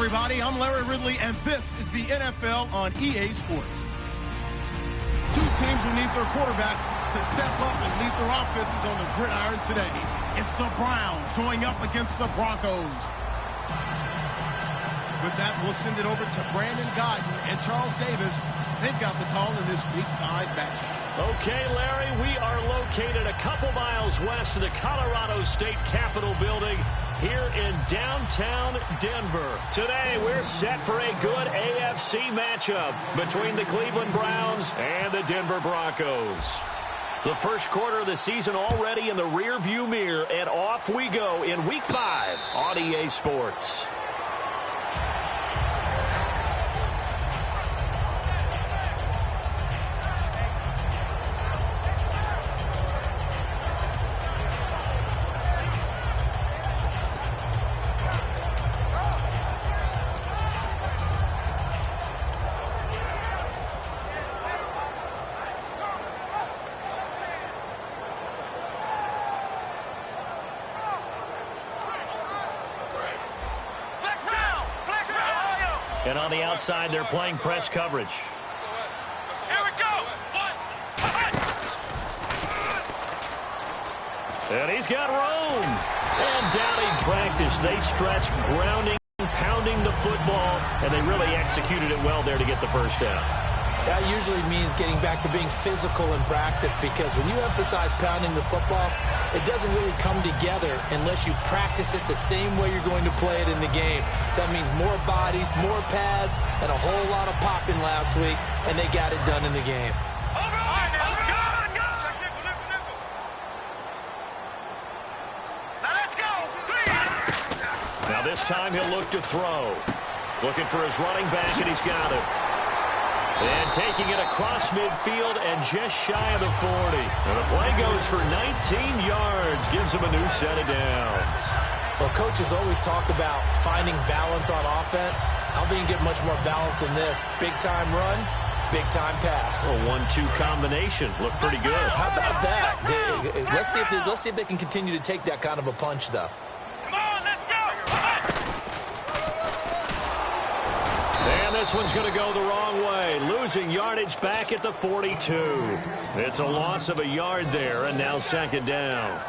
everybody. I'm Larry Ridley, and this is the NFL on EA Sports. Two teams who need their quarterbacks to step up and lead their offenses on the gridiron today. It's the Browns going up against the Broncos. With that, we'll send it over to Brandon Godden and Charles Davis. They've got the call in this Week 5 matchup. Okay, Larry, we are located a couple miles west of the Colorado State Capitol building here in downtown Denver. Today, we're set for a good AFC matchup between the Cleveland Browns and the Denver Broncos. The first quarter of the season already in the rearview mirror, and off we go in Week 5 on EA Sports. And on the outside, they're playing press coverage. Here we go. And he's got room. And down in practice, they stressed grounding, pounding the football, and they really executed it well there to get the first down. That usually means getting back to being physical in practice, because when you emphasize pounding the football, it doesn't really come together unless you practice it the same way you're going to play it in the game. That means more bodies, more pads, and a whole lot of popping last week, and they got it done in the game. Now this time he'll look to throw. Looking for his running back, and he's got it. And taking it across midfield and just shy of the 40. And the play goes for 19 yards. Gives him a new set of downs. Well, coaches always talk about finding balance on offense. How they can get much more balance than this? Big-time run, big-time pass. A 1-2 combination. Looked pretty good. How about that? Let's see if they can continue to take that kind of a punch, though. And this one's going to go the wrong way. Losing yardage back at the 42. It's a loss of a yard there, and now second down.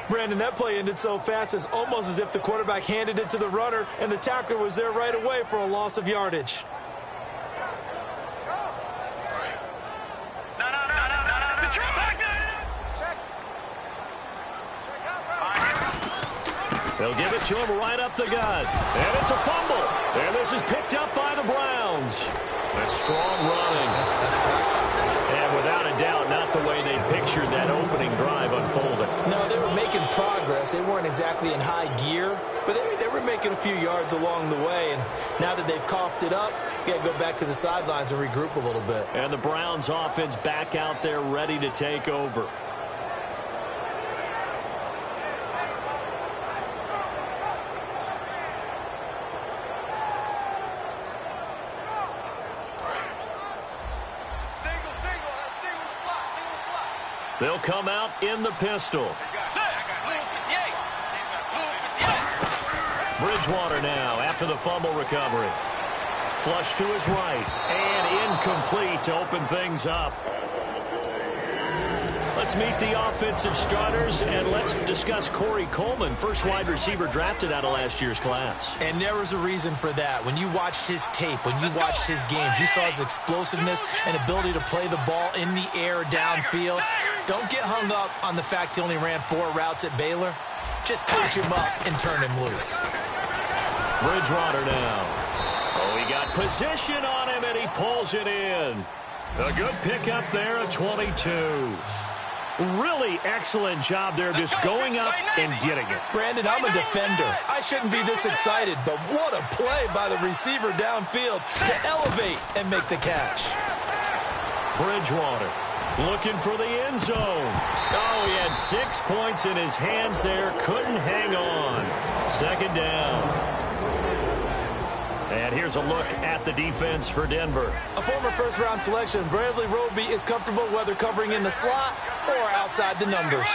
Brandon, that play ended so fast, it's almost as if the quarterback handed it to the runner, and the tackler was there right away for a loss of yardage. They'll give it to him right up the gut. And it's a fumble. And this is picked up by the Browns. That's strong running. And without a doubt, not the way they pictured that opening drive unfolding. No, they were making progress. They weren't exactly in high gear, but they were making a few yards along the way. And now that they've coughed it up, you got to go back to the sidelines and regroup a little bit. And the Browns offense back out there ready to take over. They'll come out in the pistol. Bridgewater now after the fumble recovery. Flush to his right. And incomplete to open things up. Let's meet the offensive starters, and let's discuss Corey Coleman, first wide receiver drafted out of last year's class. And there was a reason for that. When you watched his tape, when you watched his games, you saw his explosiveness and ability to play the ball in the air downfield. Don't get hung up on the fact he only ran 4 routes at Baylor. Just coach him up and turn him loose. Bridgewater now. Oh, he got position on him, and he pulls it in. A good pickup there at 22. Really excellent job there, just going up and getting it. Brandon, I'm a defender. I shouldn't be this excited, but what a play by the receiver downfield to elevate and make the catch. Bridgewater looking for the end zone. Oh, he had 6 points in his hands there. Couldn't hang on. Second down. And here's a look at the defense for Denver. A former first-round selection, Bradley Roby is comfortable whether covering in the slot or outside the numbers.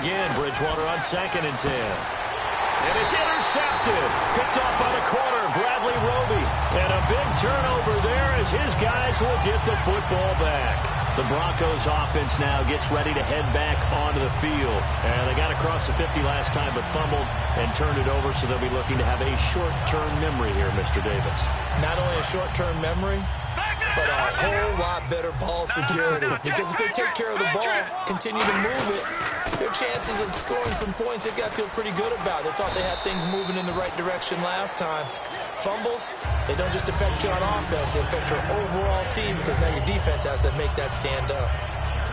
again. Bridgewater on 2nd and 10. And it's intercepted. Picked off by the corner, Bradley Roby. And a big turnover there as his guys will get the football back. The Broncos offense now gets ready to head back onto the field. And they got across the 50 last time but fumbled and turned it over, so they'll be looking to have a short-term memory here, Mr. Davis. Not only a short-term memory, but a whole lot better ball security. Because if they take care of the ball, continue to move it, their chances of scoring some points, they've got to feel pretty good about. They thought they had things moving in the right direction last time. Fumbles, they don't just affect you on offense, they affect your overall team because now your defense has to make that stand up.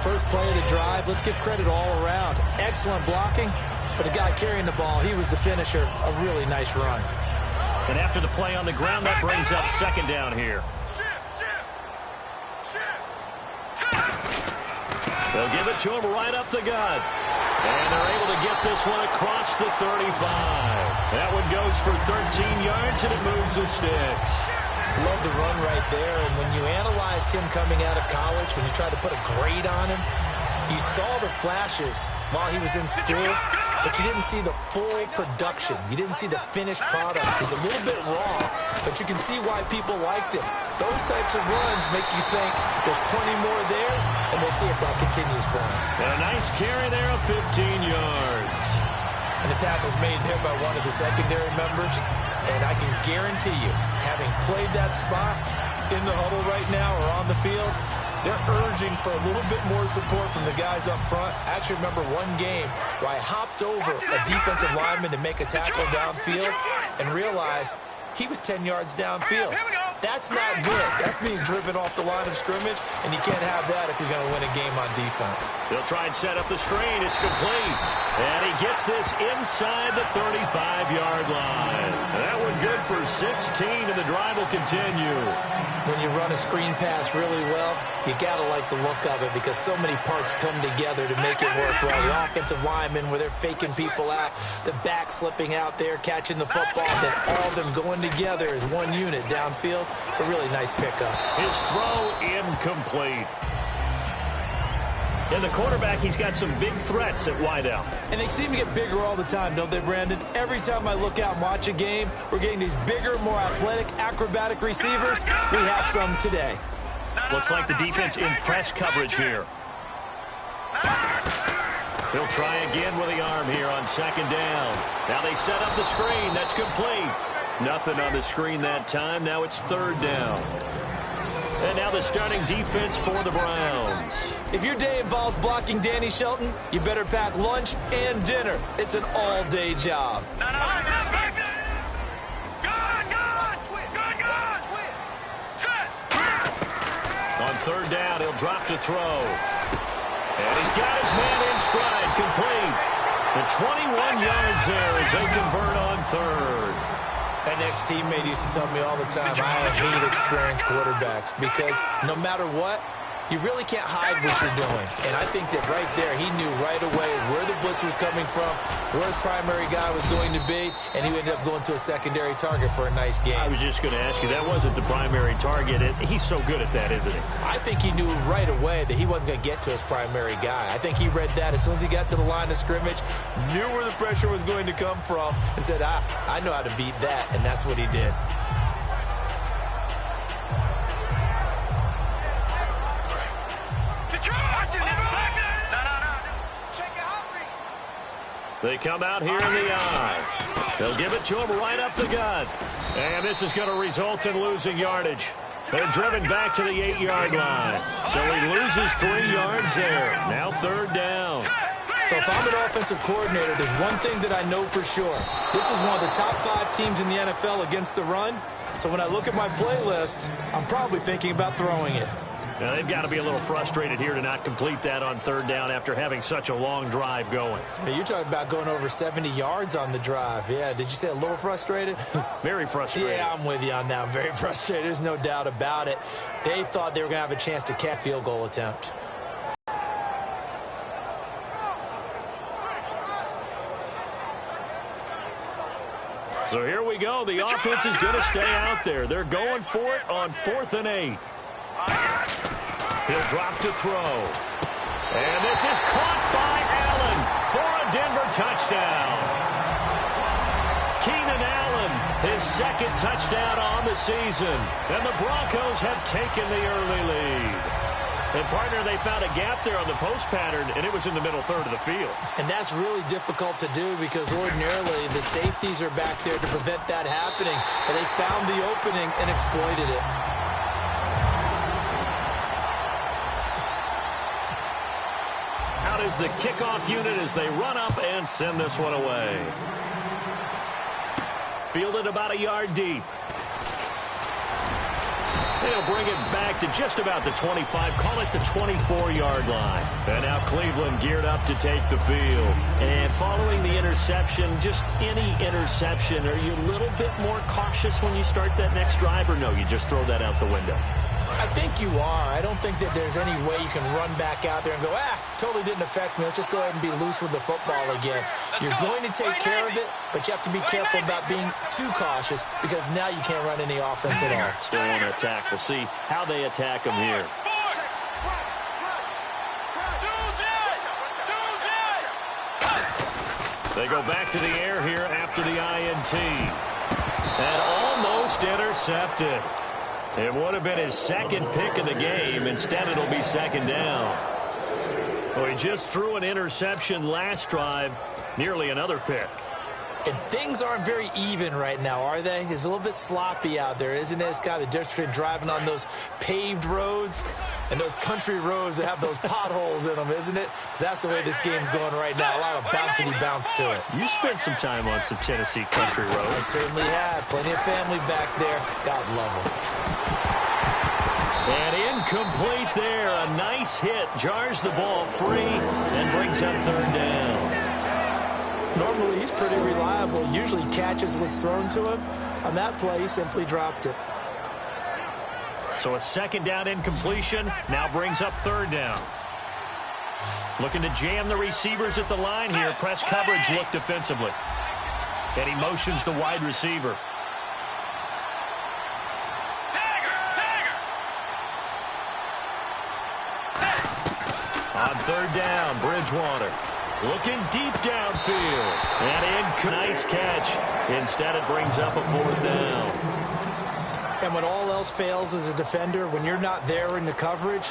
First play of the drive, let's give credit all around. Excellent blocking, but the guy carrying the ball, he was the finisher. A really nice run. And after the play on the ground, that brings up 2nd down here. They'll give it to him right up the gut. And they're able to get this one across the 35. That one goes for 13 yards, and it moves the sticks. Love the run right there. And when you analyzed him coming out of college, when you tried to put a grade on him, you saw the flashes while he was in school, but you didn't see the full production. You didn't see the finished product. He's a little bit raw, but you can see why people liked him. Those types of runs make you think there's plenty more there, and we'll see if that continues for him. And a nice carry there of 15 yards. And the tackle's made there by one of the secondary members, and I can guarantee you, having played that spot in the huddle right now or on the field, they're urging for a little bit more support from the guys up front. I actually remember one game where I hopped over a defensive lineman to make a tackle downfield and realized he was 10 yards downfield. That's not good. That's being driven off the line of scrimmage, and you can't have that if you're going to win a game on defense. They'll try and set up the screen. It's complete. And he gets this inside the 35-yard line. That one good for 16, and the drive will continue. When you run a screen pass really well, you got to like the look of it because so many parts come together to make it work well. The offensive linemen, where they're faking people out, the back slipping out there, catching the football, then all of them going together as one unit downfield. A really nice pickup. His throw incomplete. And the quarterback, he's got some big threats at wideout. And they seem to get bigger all the time, don't they, Brandon? Every time I look out and watch a game, we're getting these bigger, more athletic, acrobatic receivers. We have some today. Looks like the defense in press coverage here. He'll try again with the arm here on 2nd down. Now they set up the screen. That's complete. Nothing on the screen that time. Now it's 3rd down. And now the starting defense for the Browns. If your day involves blocking Danny Shelton, you better pack lunch and dinner. It's an all-day job. On 3rd down, he'll drop to throw. And he's got his man in stride, complete. The 21 yards there as they convert on 3rd. An ex-teammate used to tell me all the time, I hate experienced quarterbacks because no matter what, you really can't hide what you're doing. And I think that right there, he knew right away where the blitz was coming from, where his primary guy was going to be, and he ended up going to a secondary target for a nice game. I was just going to ask you, that wasn't the primary target. He's so good at that, isn't he? I think he knew right away that he wasn't going to get to his primary guy. I think he read that as soon as he got to the line of scrimmage, knew where the pressure was going to come from, and said, I know how to beat that, and that's what he did. They come out here in the eye. They'll give it to him right up the gut. And this is going to result in losing yardage. They're driven back to the 8-yard line. So he loses 3 yards there. Now 3rd down. So if I'm an offensive coordinator, there's one thing that I know for sure. This is one of the top 5 teams in the NFL against the run. So when I look at my playlist, I'm probably thinking about throwing it. Now, they've got to be a little frustrated here to not complete that on 3rd down after having such a long drive going. You're talking about going over 70 yards on the drive. Yeah, did you say a little frustrated? Very frustrated. Yeah, I'm with you on that. Very frustrated. There's no doubt about it. They thought they were going to have a chance to catch field goal attempt. So here we go. The offense is going to stay out there. They're going for it on 4th and 8. He'll drop to throw. And this is caught by Allen for a Denver touchdown. Keenan Allen, his second touchdown on the season. And the Broncos have taken the early lead. And, partner, they found a gap there on the post pattern, and it was in the middle third of the field. And that's really difficult to do because ordinarily the safeties are back there to prevent that happening. But they found the opening and exploited it. Out is the kickoff unit as they run up and send this one away. Fielded about a yard deep. They'll bring it back to just about the 25, call it the 24-yard line. And now Cleveland geared up to take the field. And following the interception, just any interception, are you a little bit more cautious when you start that next drive, or no, you just throw that out the window? I think you are. I don't think that there's any way you can run back out there and go, totally didn't affect me. Let's just go ahead and be loose with the football again. You're going to take care of it, but you have to be careful about being too cautious because now you can't run any offense at all. Still want to attack. We'll see how they attack them here. They go back to the air here after the INT. And almost intercepted. It would have been his second pick of the game. Instead, it'll be second down. Well, he just threw an interception last drive, nearly another pick. And things aren't very even right now, are they? It's a little bit sloppy out there, isn't it? It's kind of the difference between driving on those paved roads and those country roads that have those potholes in them, isn't it? Because that's the way this game's going right now. A lot of bouncy bounce to it. You spent some time on some Tennessee country roads. I certainly have. Plenty of family back there. God love them. And incomplete there. A nice hit. Jars the ball free and brings up third down. Normally, he's pretty reliable. Usually catches what's thrown to him. On that play, he simply dropped it. So a second down incompletion now brings up third down. Looking to jam the receivers at the line here. Press coverage look defensively. And he motions the wide receiver. On third down, Bridgewater. Looking deep downfield. And nice catch. Instead, it brings up a fourth down. And when all else fails as a defender, when you're not there in the coverage,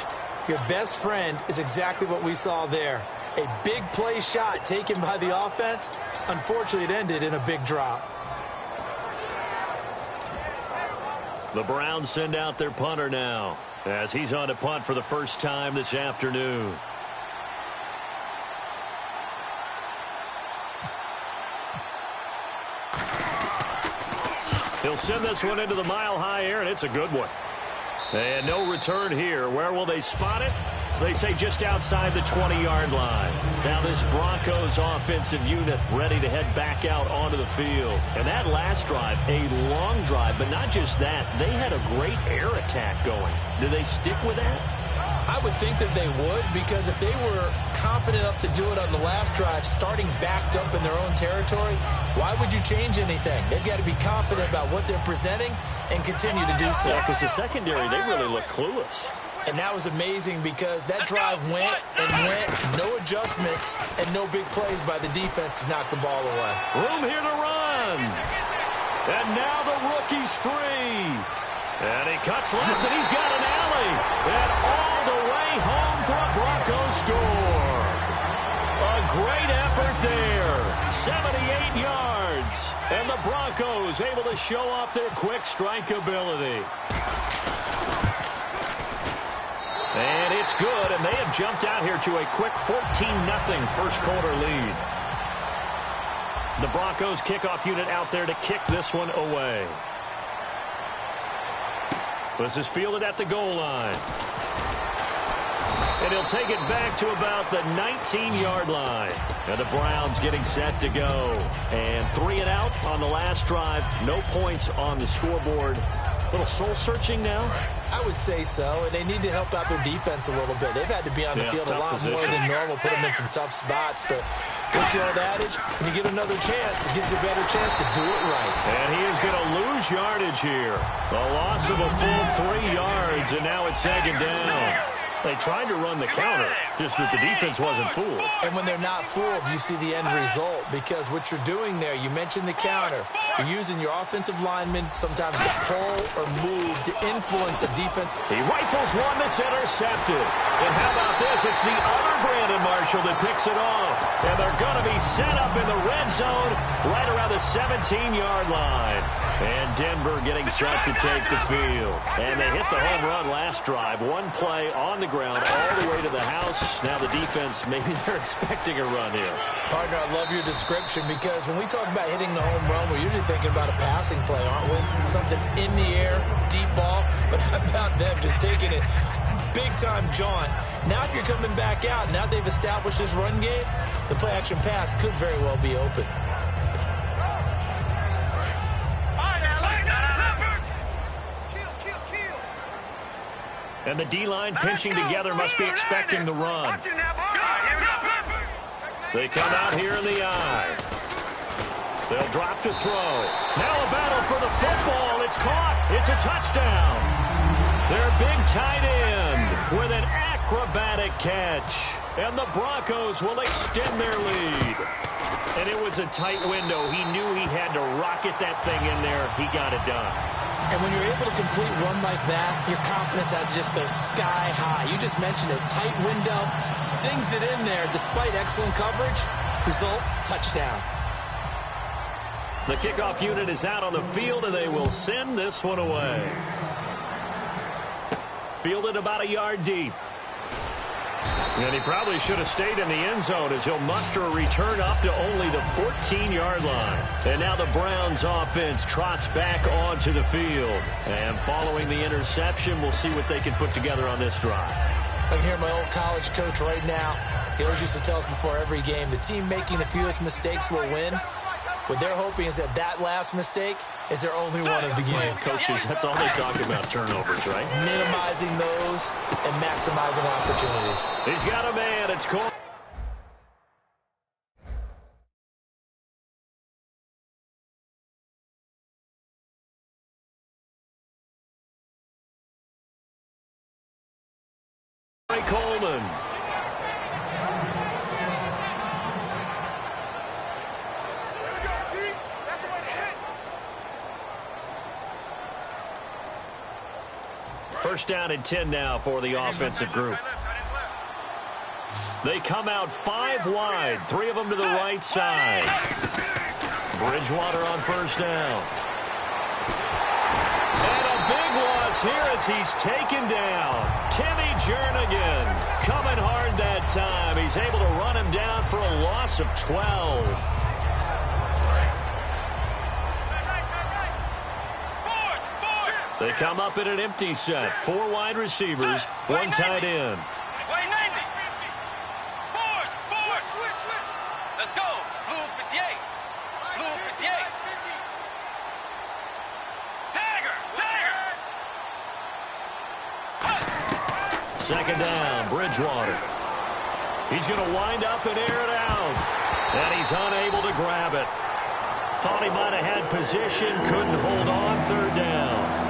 your best friend is exactly what we saw there. A big play shot taken by the offense. Unfortunately, it ended in a big drop. The Browns send out their punter now as he's on to punt for the first time this afternoon. He'll send this one into the mile-high air, and it's a good one. And no return here. Where will they spot it? They say just outside the 20-yard line. Now this Broncos offensive unit ready to head back out onto the field. And that last drive, a long drive, but not just that. They had a great air attack going. Do they stick with that? I would think that they would, because if they were competent enough to do it on the last drive, starting backed up in their own territory, why would you change anything? They've got to be confident about what they're presenting and continue to do so. Yeah, because the secondary, they really look clueless. And that was amazing because that drive went and went, no adjustments, and no big plays by the defense to knock the ball away. Room here to run. And now the rookie's free. And he cuts left, and he's got an alley. And all the way home for a Broncos score. A great effort there. 78 yards. And the Broncos able to show off their quick strike ability. And it's good, and they have jumped out here to a quick 14-0 first quarter lead. The Broncos kickoff unit out there to kick this one away. This is fielded at the goal line. And he'll take it back to about the 19-yard line. And the Browns getting set to go. And 3 and out on the last drive. No points on the scoreboard. A little soul-searching now? I would say so, and they need to help out their defense a little bit. They've had to be on the field a lot more than normal, put them in some tough spots. But what's the old adage? When you get another chance, it gives you a better chance to do it right. And he is going to lose yardage here. A loss of a full 3 yards, and now it's second down. They tried to run the counter, just that the defense wasn't fooled. And when they're not fooled, you see the end result, because what you're doing there, you mentioned the counter. You're using your offensive linemen sometimes to pull or move to influence the defense. He rifles one that's intercepted. And how about this? It's the other Brandon Marshall that picks it off. And they're going to be set up in the red zone right around the 17-yard line. And Denver getting set to take the field. And they hit the home run last drive. One play on the ground all the way to the house. Now the defense, maybe they're expecting a run here. Partner, I love your description, because when we talk about hitting the home run, we're usually thinking about a passing play, aren't we? Something in the air, deep ball. But how about them just taking it big-time jaunt? Now if you're coming back out, now they've established this run game, the play-action pass could very well be open. And the D-line pinching together must be expecting the run. They come out here in the eye. They'll drop to throw. Now a battle for the football. It's caught. It's a touchdown. Their big tight end with an acrobatic catch. And the Broncos will extend their lead. And it was a tight window. He knew he had to rocket that thing in there. He got it done. And when you're able to complete run like that, your confidence has to just go sky high. You just mentioned it. Tight window, sings it in there despite excellent coverage. Result, touchdown. The kickoff unit is out on the field, and they will send this one away. Fielded about a yard deep. And he probably should have stayed in the end zone, as he'll muster a return up to only the 14-yard line. And now the Browns offense trots back onto the field. And following the interception, we'll see what they can put together on this drive. I can hear my old college coach right now. He always used to tell us before every game, the team making the fewest mistakes will win. What they're hoping is that that last mistake is their only one of the game. Coaches, that's all they talk about, turnovers, right? Minimizing those and maximizing opportunities. He's got a man. It's caught. Coleman. First down and 10 now for the offensive group. They come out 5 wide, 3 of them to the right side. Bridgewater on first down. And a big loss here as he's taken down. Timmy Jernigan coming hard that time. He's able to run him down for a loss of 12. They come up in an empty set. 4 wide receivers, 1 tight end. Let's go. Blue 58. Blue 58. Tiger. Second down, Bridgewater. He's going to wind up and air it out. And he's unable to grab it. Thought he might have had position, couldn't hold on. Third down.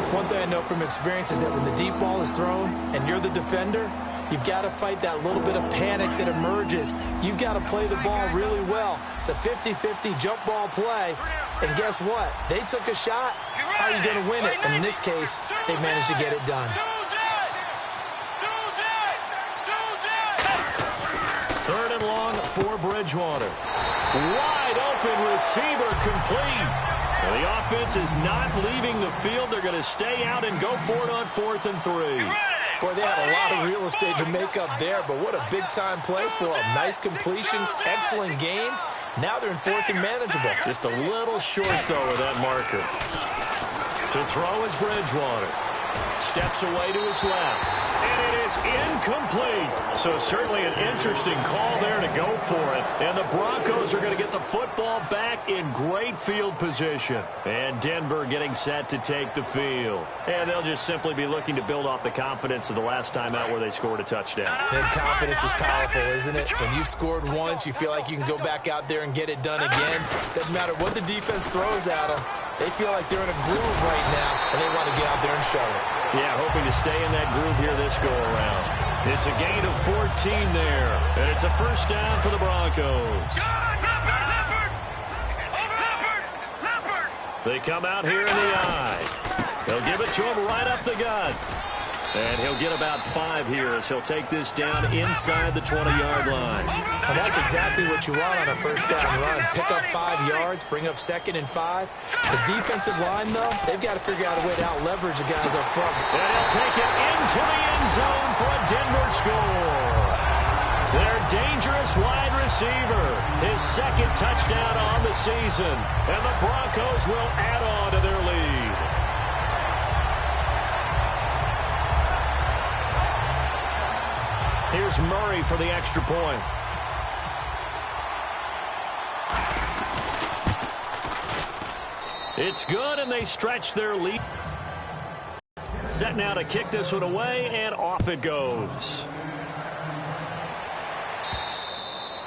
One thing I know from experience is that when the deep ball is thrown and you're the defender, you've got to fight that little bit of panic that emerges. You've got to play the ball really well. It's a 50-50 jump ball play. And guess what? They took a shot. How are you going to win it? And in this case, they managed to get it done. Third and long for Bridgewater. Wide open receiver complete. And the offense is not leaving the field. They're going to stay out and go for it on 4th and 3. Boy, they had a lot of real estate to make up there, but what a big-time play for them. Nice completion, excellent game. Now they're in 4th and manageable. Just a little short, though, with that marker. To throw is Bridgewater. Steps away to his left. And it is incomplete. So certainly an interesting call there to go for it. And the Broncos are going to get the football back in great field position. And Denver getting set to take the field. And they'll just simply be looking to build off the confidence of the last time out where they scored a touchdown. And confidence is powerful, isn't it? When you've scored once, you feel like you can go back out there and get it done again. Doesn't matter what the defense throws at them. They feel like they're in a groove right now, and they want to get out there and show it. Yeah, hoping to stay in that groove here this go-around. It's a gain of 14 there, and it's a first down for the Broncos. They come out here in the eye. They'll give it to him right up the gut. And he'll get about 5 here as he'll take this down inside the 20-yard line. And that's exactly what you want on a first down run. Pick up 5 yards, bring up 2nd and 5. The defensive line, though, they've got to figure out a way to out-leverage the guys up front. And he'll take it into the end zone for a Denver score. Their dangerous wide receiver, his 2nd touchdown on the season. And the Broncos will add on to their lead. Here's Murray for the extra point. It's good, and they stretch their lead. Set now to kick this one away, and off it goes.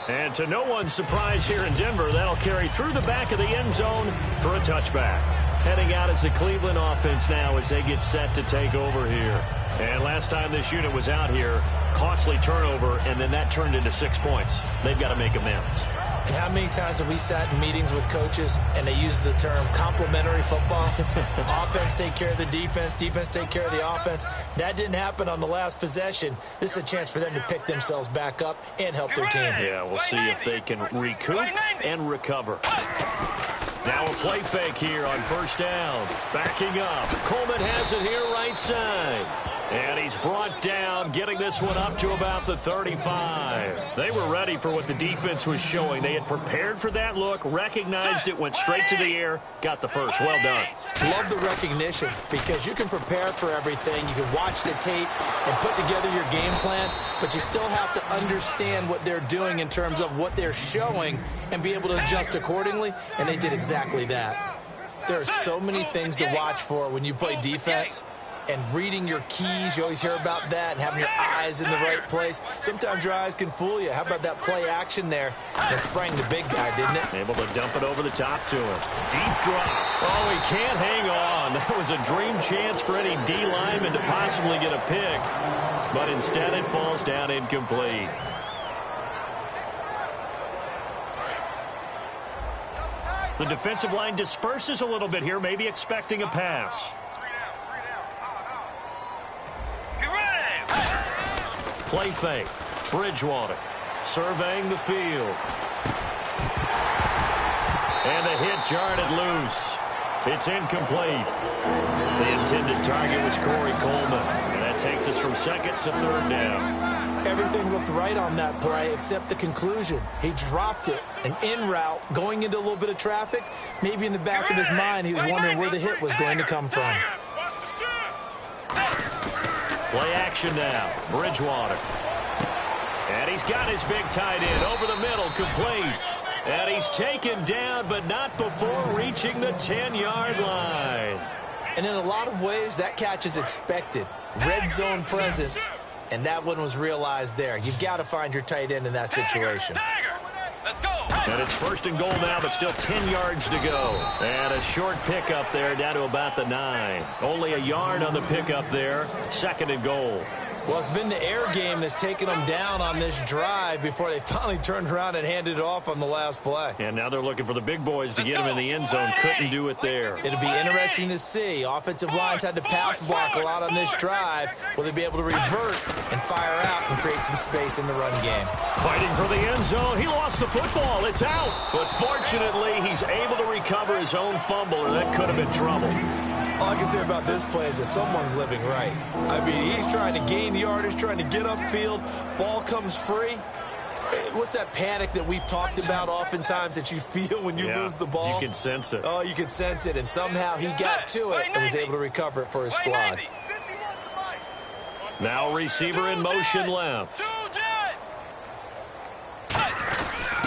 And to no one's surprise here in Denver, that'll carry through the back of the end zone for a touchback. Heading out as the Cleveland offense now as they get set to take over here. And last time this unit was out here, costly turnover, and then that turned into 6 points. They've got to make amends. And how many times have we sat in meetings with coaches and they use the term complementary football? Offense take care of the defense, defense take care of the offense. That didn't happen on the last possession. This is a chance for them to pick themselves back up and help their team. Yeah, we'll see if they can recoup and recover. Now a play fake here on first down. Backing up. Coleman has it here right side. And he's brought down, getting this one up to about the 35. They were ready for what the defense was showing. They had prepared for that look, recognized it, went straight to the air, got the first. Well done. Love the recognition because you can prepare for everything. You can watch the tape and put together your game plan, but you still have to understand what they're doing in terms of what they're showing and be able to adjust accordingly, and they did exactly that. There are so many things to watch for when you play defense. And reading your keys, you always hear about that, and having your eyes in the right place. Sometimes your eyes can fool you. How about that play action there? That sprang the big guy, didn't it? Able to dump it over the top to him. Deep drop. Oh, he can't hang on. That was a dream chance for any D lineman to possibly get a pick. But instead it falls down incomplete. The defensive line disperses a little bit here, maybe expecting a pass. Play fake. Bridgewater surveying the field. And the hit jarred it loose. It's incomplete. The intended target was Corey Coleman. And that takes us from 2nd to 3rd down. Everything looked right on that play except the conclusion. He dropped it, an in route, going into a little bit of traffic. Maybe in the back of his mind he was wondering where the hit was going to come from. Play action now. Bridgewater. And he's got his big tight end over the middle, complete. And he's taken down, but not before reaching the 10-yard line. And in a lot of ways, that catch is expected. Red zone presence, and that one was realized there. You've got to find your tight end in that situation. Let's go. And it's 1st and goal now, but still 10 yards to go. And a short pickup there down to about the 9. Only a yard on the pickup there. 2nd and goal. Well, it's been the air game that's taken them down on this drive before they finally turned around and handed it off on the last play. And now they're looking for the big boys to get him in the end zone. Couldn't do it there. It'll be interesting to see. Offensive lines had to pass block a lot on this drive. Will they be able to revert and fire out and create some space in the run game? Fighting for the end zone. He lost the football. It's out. But fortunately, he's able to recover his own fumble, or that could have been trouble. All I can say about this play is that someone's living right. I mean, he's trying to gain yardage, trying to get upfield. Ball comes free. What's that panic that we've talked about oftentimes that you feel when you lose the ball? You can sense it. Oh, you can sense it. And somehow he got to it and was able to recover it for his squad. Now receiver in motion left.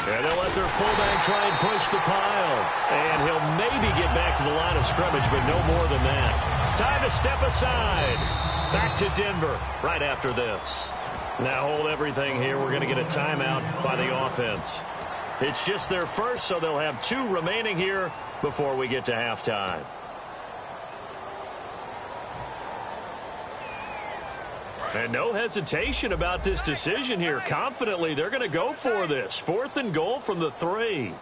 And they'll let their fullback try and push the pile. And he'll maybe get back to the line of scrimmage, but no more than that. Time to step aside. Back to Denver right after this. Now hold everything here. We're going to get a timeout by the offense. It's just their first, so they'll have 2 remaining here before we get to halftime. And no hesitation about this decision here. Confidently, they're going to go for this. 4th and goal from the 3.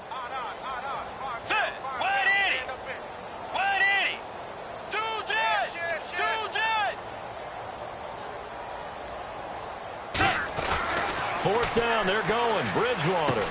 Fourth down, they're going. Bridgewater.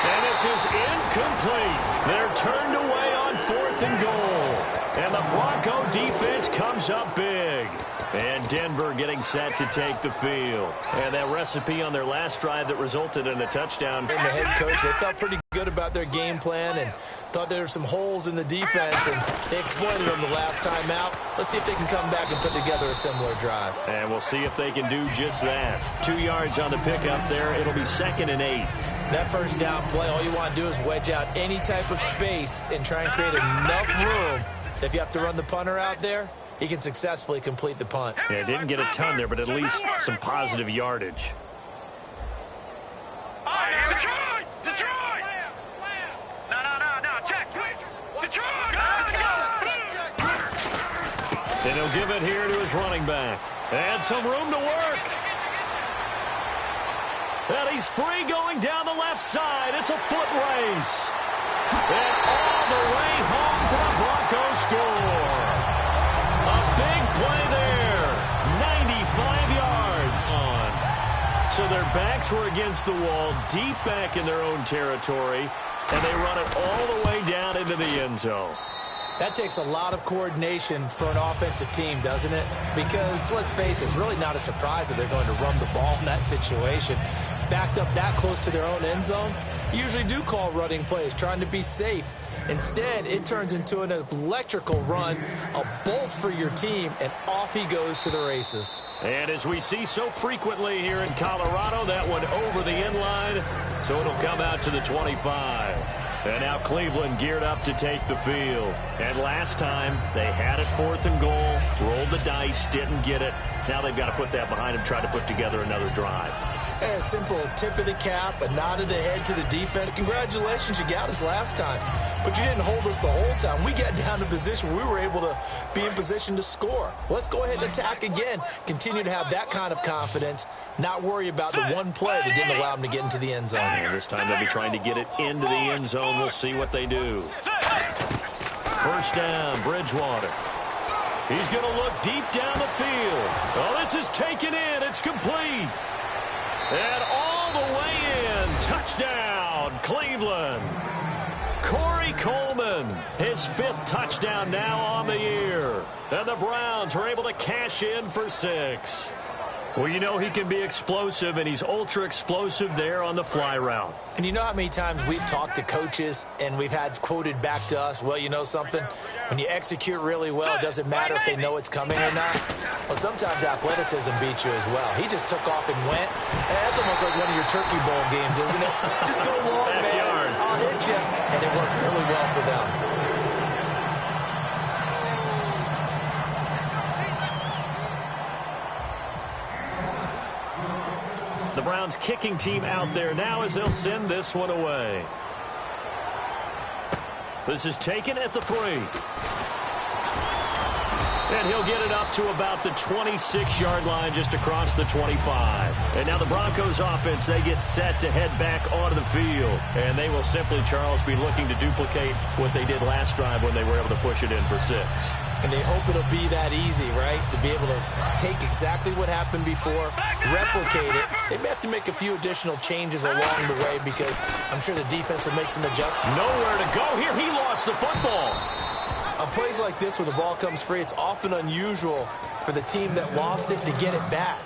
And this is incomplete. They're turned away on 4th and goal. And the Bronco defense comes up big. And Denver getting set to take the field. And that recipe on their last drive that resulted in a touchdown. And the head coach, they felt pretty good about their game plan and thought there were some holes in the defense, and they exploited them the last time out. Let's see if they can come back and put together a similar drive. And we'll see if they can do just that. 2 yards on the pickup there. It'll be 2nd and 8. That first down play, all you want to do is wedge out any type of space and try and create enough room. If you have to run the punter out there, he can successfully complete the punt. Yeah, didn't get a ton there, but at least some positive yardage. Detroit! No, check. Detroit! And he'll give it here to his running back. And some room to work. And he's free going down the left side. It's a foot race. And all the way home for the Broncos score. A big play there. 95 yards on. So their backs were against the wall, deep back in their own territory, and they run it all the way down into the end zone. That takes a lot of coordination for an offensive team, doesn't it? Because, let's face it, it's really not a surprise that they're going to run the ball in that situation. Backed up that close to their own end zone, you usually do call running plays, trying to be safe. Instead, it turns into an electrical run, a bolt for your team, and off he goes to the races. And as we see so frequently here in Colorado, that one over the end line, so it'll come out to the 25. And now Cleveland geared up to take the field. And last time, they had it 4th and goal, rolled the dice, didn't get it. Now they've got to put that behind them, try to put together another drive. A simple tip of the cap, a nod of the head to the defense. Congratulations, you got us last time. But you didn't hold us the whole time. We got down to position where we were able to be in position to score. Let's go ahead and attack again. Continue to have that kind of confidence. Not worry about the one play that didn't allow them to get into the end zone. And this time they'll be trying to get it into the end zone. We'll see what they do. First down, Bridgewater. He's going to look deep down the field. Oh, this is taken in. It's complete. And all the way in. Touchdown, Cleveland. Corey Coleman, his 5th touchdown now on the year. And the Browns are able to cash in for 6. Well, you know he can be explosive, and he's ultra-explosive there on the fly route. And you know how many times we've talked to coaches and we've had quoted back to us, well, you know something? When you execute really well, it doesn't matter if they know it's coming or not. Well, sometimes athleticism beats you as well. He just took off and went. And that's almost like one of your Turkey Bowl games, isn't it? Just go long, man. I'll hit you. And it worked really well for them. The Browns kicking team out there now as they'll send this one away. This is taken at the 3. And he'll get it up to about the 26-yard line just across the 25. And now the Broncos offense, they get set to head back onto the field. And they will simply, Charles, be looking to duplicate what they did last drive when they were able to push it in for 6. And they hope it'll be that easy, right? To be able to take exactly what happened before, replicate it. They may have to make a few additional changes along the way because I'm sure the defense will make some adjustments. Nowhere to go here. He lost the football. On plays like this where the ball comes free, it's often unusual for the team that lost it to get it back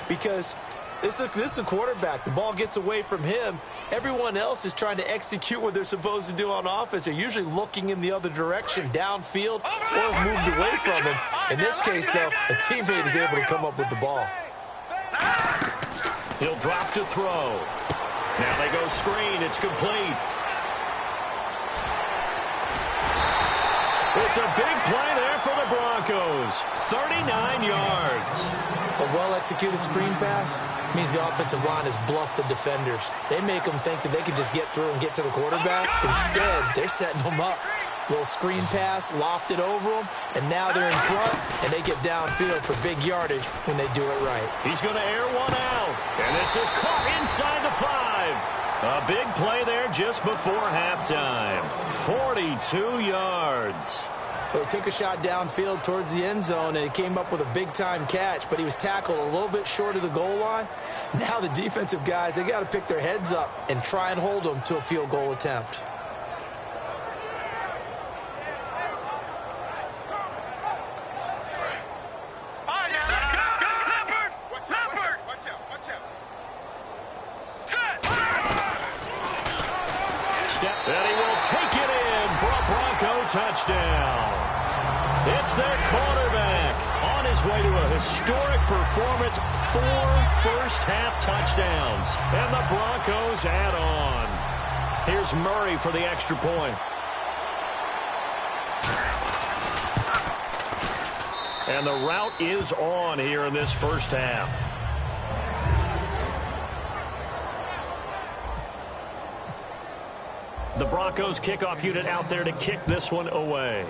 because this is the quarterback. The ball gets away from him. Everyone else is trying to execute what they're supposed to do on offense. They're usually looking in the other direction, downfield, or have moved away from him. In this case, though, a teammate is able to come up with the ball. He'll drop to throw. Now they go screen. It's complete. It's a big play there for the Broncos. 39 yards. A well-executed screen pass means the offensive line has bluffed the defenders. They make them think that they can just get through and get to the quarterback. Instead, they're setting them up. Little screen pass, lofted over them, and now they're in front, and they get downfield for big yardage when they do it right. He's going to air one out, and this is caught inside the 5. A big play there just before halftime. 42 yards. Well, he took a shot downfield towards the end zone, and he came up with a big-time catch, but he was tackled a little bit short of the goal line. Now the defensive guys, they got to pick their heads up and try and hold them to a field goal attempt. And he will take it in for a Bronco touchdown. It's their quarterback on his way to a historic performance. 4 first-half touchdowns. And the Broncos add on. Here's Murray for the extra point. And the route is on here in this first half. The Broncos kickoff unit out there to kick this one away.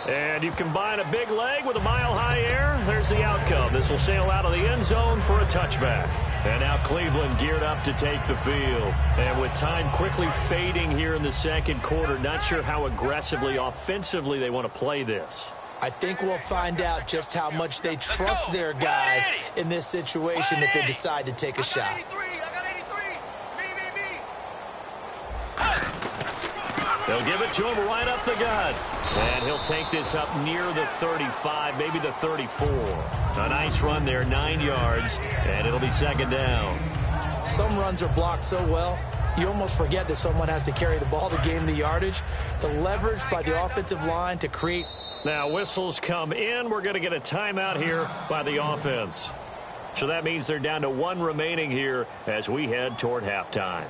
And you combine a big leg with a mile-high air, there's the outcome. This will sail out of the end zone for a touchback. And now Cleveland geared up to take the field. And with time quickly fading here in the second quarter, not sure how aggressively, offensively they want to play this. I think we'll find out just how much they trust their guys in this situation if they decide to take a shot. They'll give it to him right up the gut. And he'll take this up near the 35, maybe the 34. A nice run there, 9 yards, and it'll be second down. Some runs are blocked so well, you almost forget that someone has to carry the ball to gain the yardage. The leverage by the offensive line to create. Now whistles come in. We're going to get a timeout here by the offense. So that means they're down to 1 remaining here as we head toward halftime.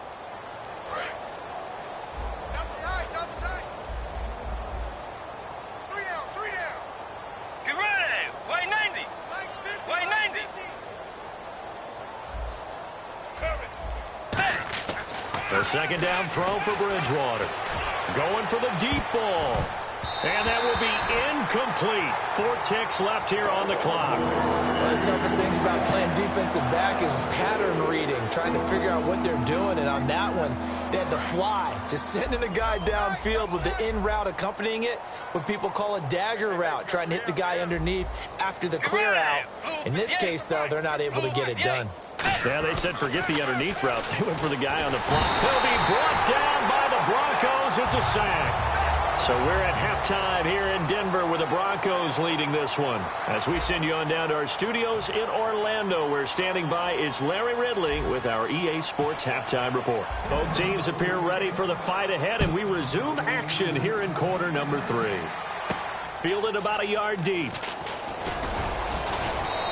A second down throw for Bridgewater. Going for the deep ball. And that will be incomplete. 4 ticks left here on the clock. One of the toughest things about playing defensive back is pattern reading, trying to figure out what they're doing. And on that one, they had the fly, just sending a guy downfield with the in route accompanying it, what people call a dagger route, trying to hit the guy underneath after the clear out. In this case, though, they're not able to get it done. Yeah, they said forget the underneath route. They went for the guy on the fly. He'll be brought down by the Broncos. It's a sack. So we're at halftime here in Denver with the Broncos leading this one. As we send you on down to our studios in Orlando, where standing by is Larry Ridley with our EA Sports Halftime Report. Both teams appear ready for the fight ahead, and we resume action here in quarter number 3. Fielded about a yard deep.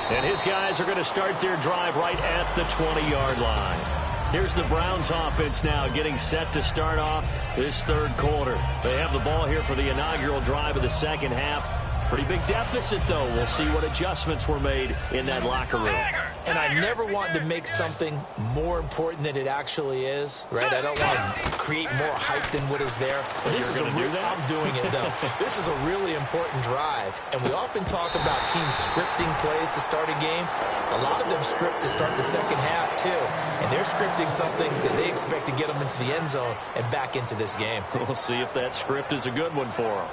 And his guys are going to start their drive right at the 20-yard line. Here's the Browns offense now getting set to start off this third quarter. They have the ball here for the inaugural drive of the second half. Pretty big deficit, though. We'll see what adjustments were made in that locker room. And I never want to make something more important than it actually is, right? I don't want to create more hype than what is there. This is I'm doing it, though. This is a really important drive. And we often talk about teams scripting plays to start a game. A lot of them script to start the second half, too. And they're scripting something that they expect to get them into the end zone and back into this game. We'll see if that script is a good one for them.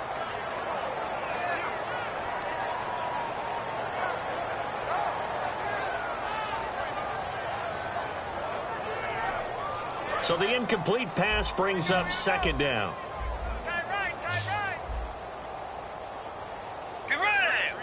So the incomplete pass brings up second down. Tight right. Get ready.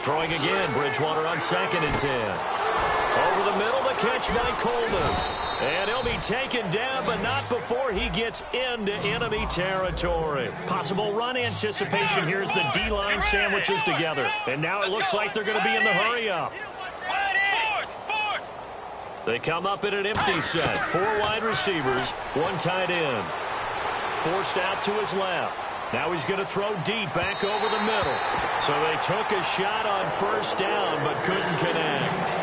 Throwing again, Bridgewater on 2nd and 10. Over the middle, the catch by Coleman. And he'll be taken down, but not before he gets into enemy territory. Possible run anticipation here as the D-line sandwiches together. And now it looks like they're going to be in the hurry-up. They come up in an empty set. 4 wide receivers, 1 tight end. Forced out to his left. Now he's going to throw deep back over the middle. So they took a shot on first down but couldn't connect.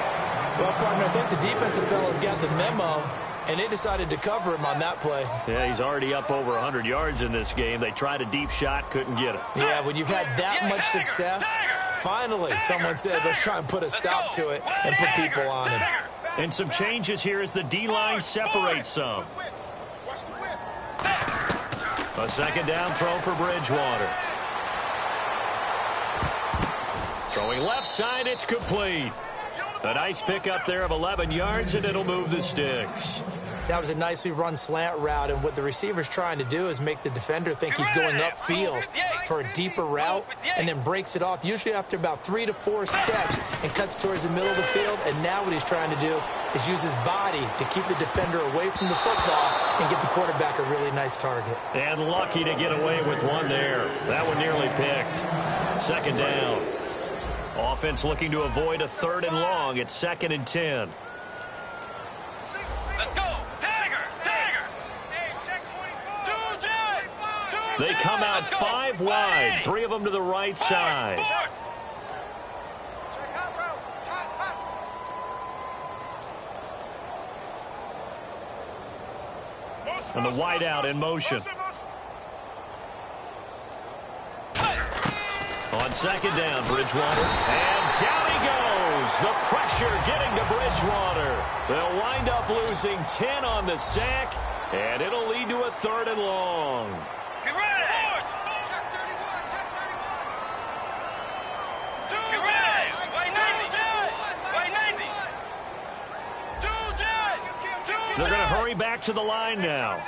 Well, partner, I think the defensive fellows got the memo, and they decided to cover him on that play. Yeah, he's already up over 100 yards in this game. They tried a deep shot, couldn't get it. Yeah, when you've had that much success, finally someone said, let's try and put a stop to it and put people on him. And some changes here as the D-line separates some. A second down throw for Bridgewater. Throwing left side, it's complete. A nice pickup there of 11 yards, and it'll move the sticks. That was a nicely run slant route, and what the receiver's trying to do is make the defender think he's going upfield for a deeper route and then breaks it off, usually after about 3 to 4 steps, and cuts towards the middle of the field. And now what he's trying to do is use his body to keep the defender away from the football and give the quarterback a really nice target. And lucky to get away with one there. That one nearly picked. Second down. Offense looking to avoid a 3rd and long. It's 2nd and 10. Let's go. Dagger. Hey, check 24. They come out 5 wide. 3 of them to the right side. And the wide out in motion. On second down, Bridgewater. And down he goes. The pressure getting to Bridgewater. They'll wind up losing 10 on the sack, and it'll lead to a 3rd and long. Get ready. Get ready. White 90. They're going to hurry back to the line now.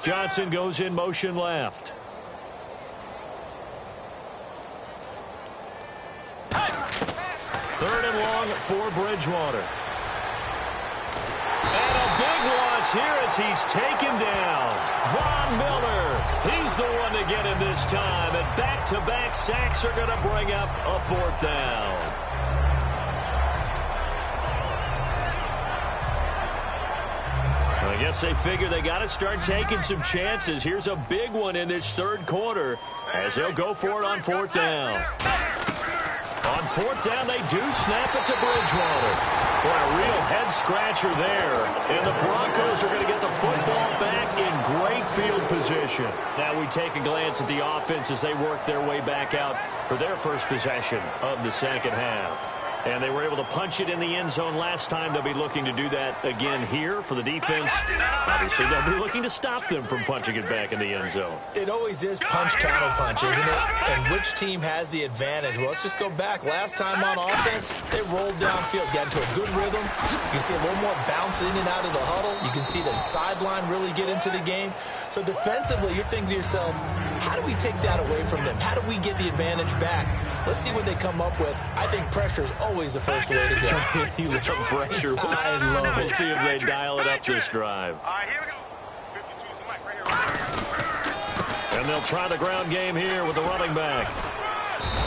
Johnson goes in motion left. Third and long for Bridgewater. And a big loss here as he's taken down. Von Miller, he's the one to get him this time. And back-to-back sacks are going to bring up a 4th down. I guess they figure they got to start taking some chances. Here's a big one in this 3rd quarter as they'll go for it on 4th down. On 4th down, they do snap it to Bridgewater. Boy, a real head-scratcher there. And the Broncos are going to get the football back in great field position. Now we take a glance at the offense as they work their way back out for their first possession of the second half. And they were able to punch it in the end zone last time. They'll be looking to do that again here for the defense. Obviously, they'll be looking to stop them from punching it back in the end zone. It always is punch-counter-punch, isn't it? And which team has the advantage? Well, let's just go back. Last time on offense, they rolled downfield, got into a good rhythm. You can see a little more bounce in and out of the huddle. You can see the sideline really get into the game. So defensively, you're thinking to yourself, how do we take that away from them? How do we get the advantage back? Let's see what they come up with. I think pressure is always the first way to go. You love pressure. I love it. We'll see if they dial it up this drive. All right, here we go. 52's the mic right here. And they'll try the ground game here with the running back.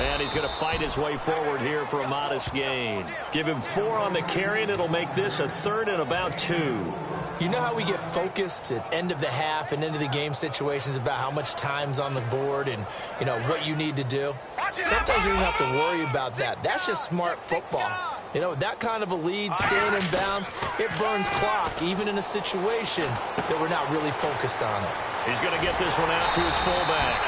And he's going to fight his way forward here for a modest gain. Give him 4 on the carry, and it'll make this a 3rd and about 2. You know how we get focused at end of the half and into the game situations about how much time's on the board and, you know, what you need to do? Sometimes you don't have to worry about that. That's just smart football. You know, that kind of a lead, staying in bounds, it burns clock, even in a situation that we're not really focused on it. He's going to get this one out to his fullback.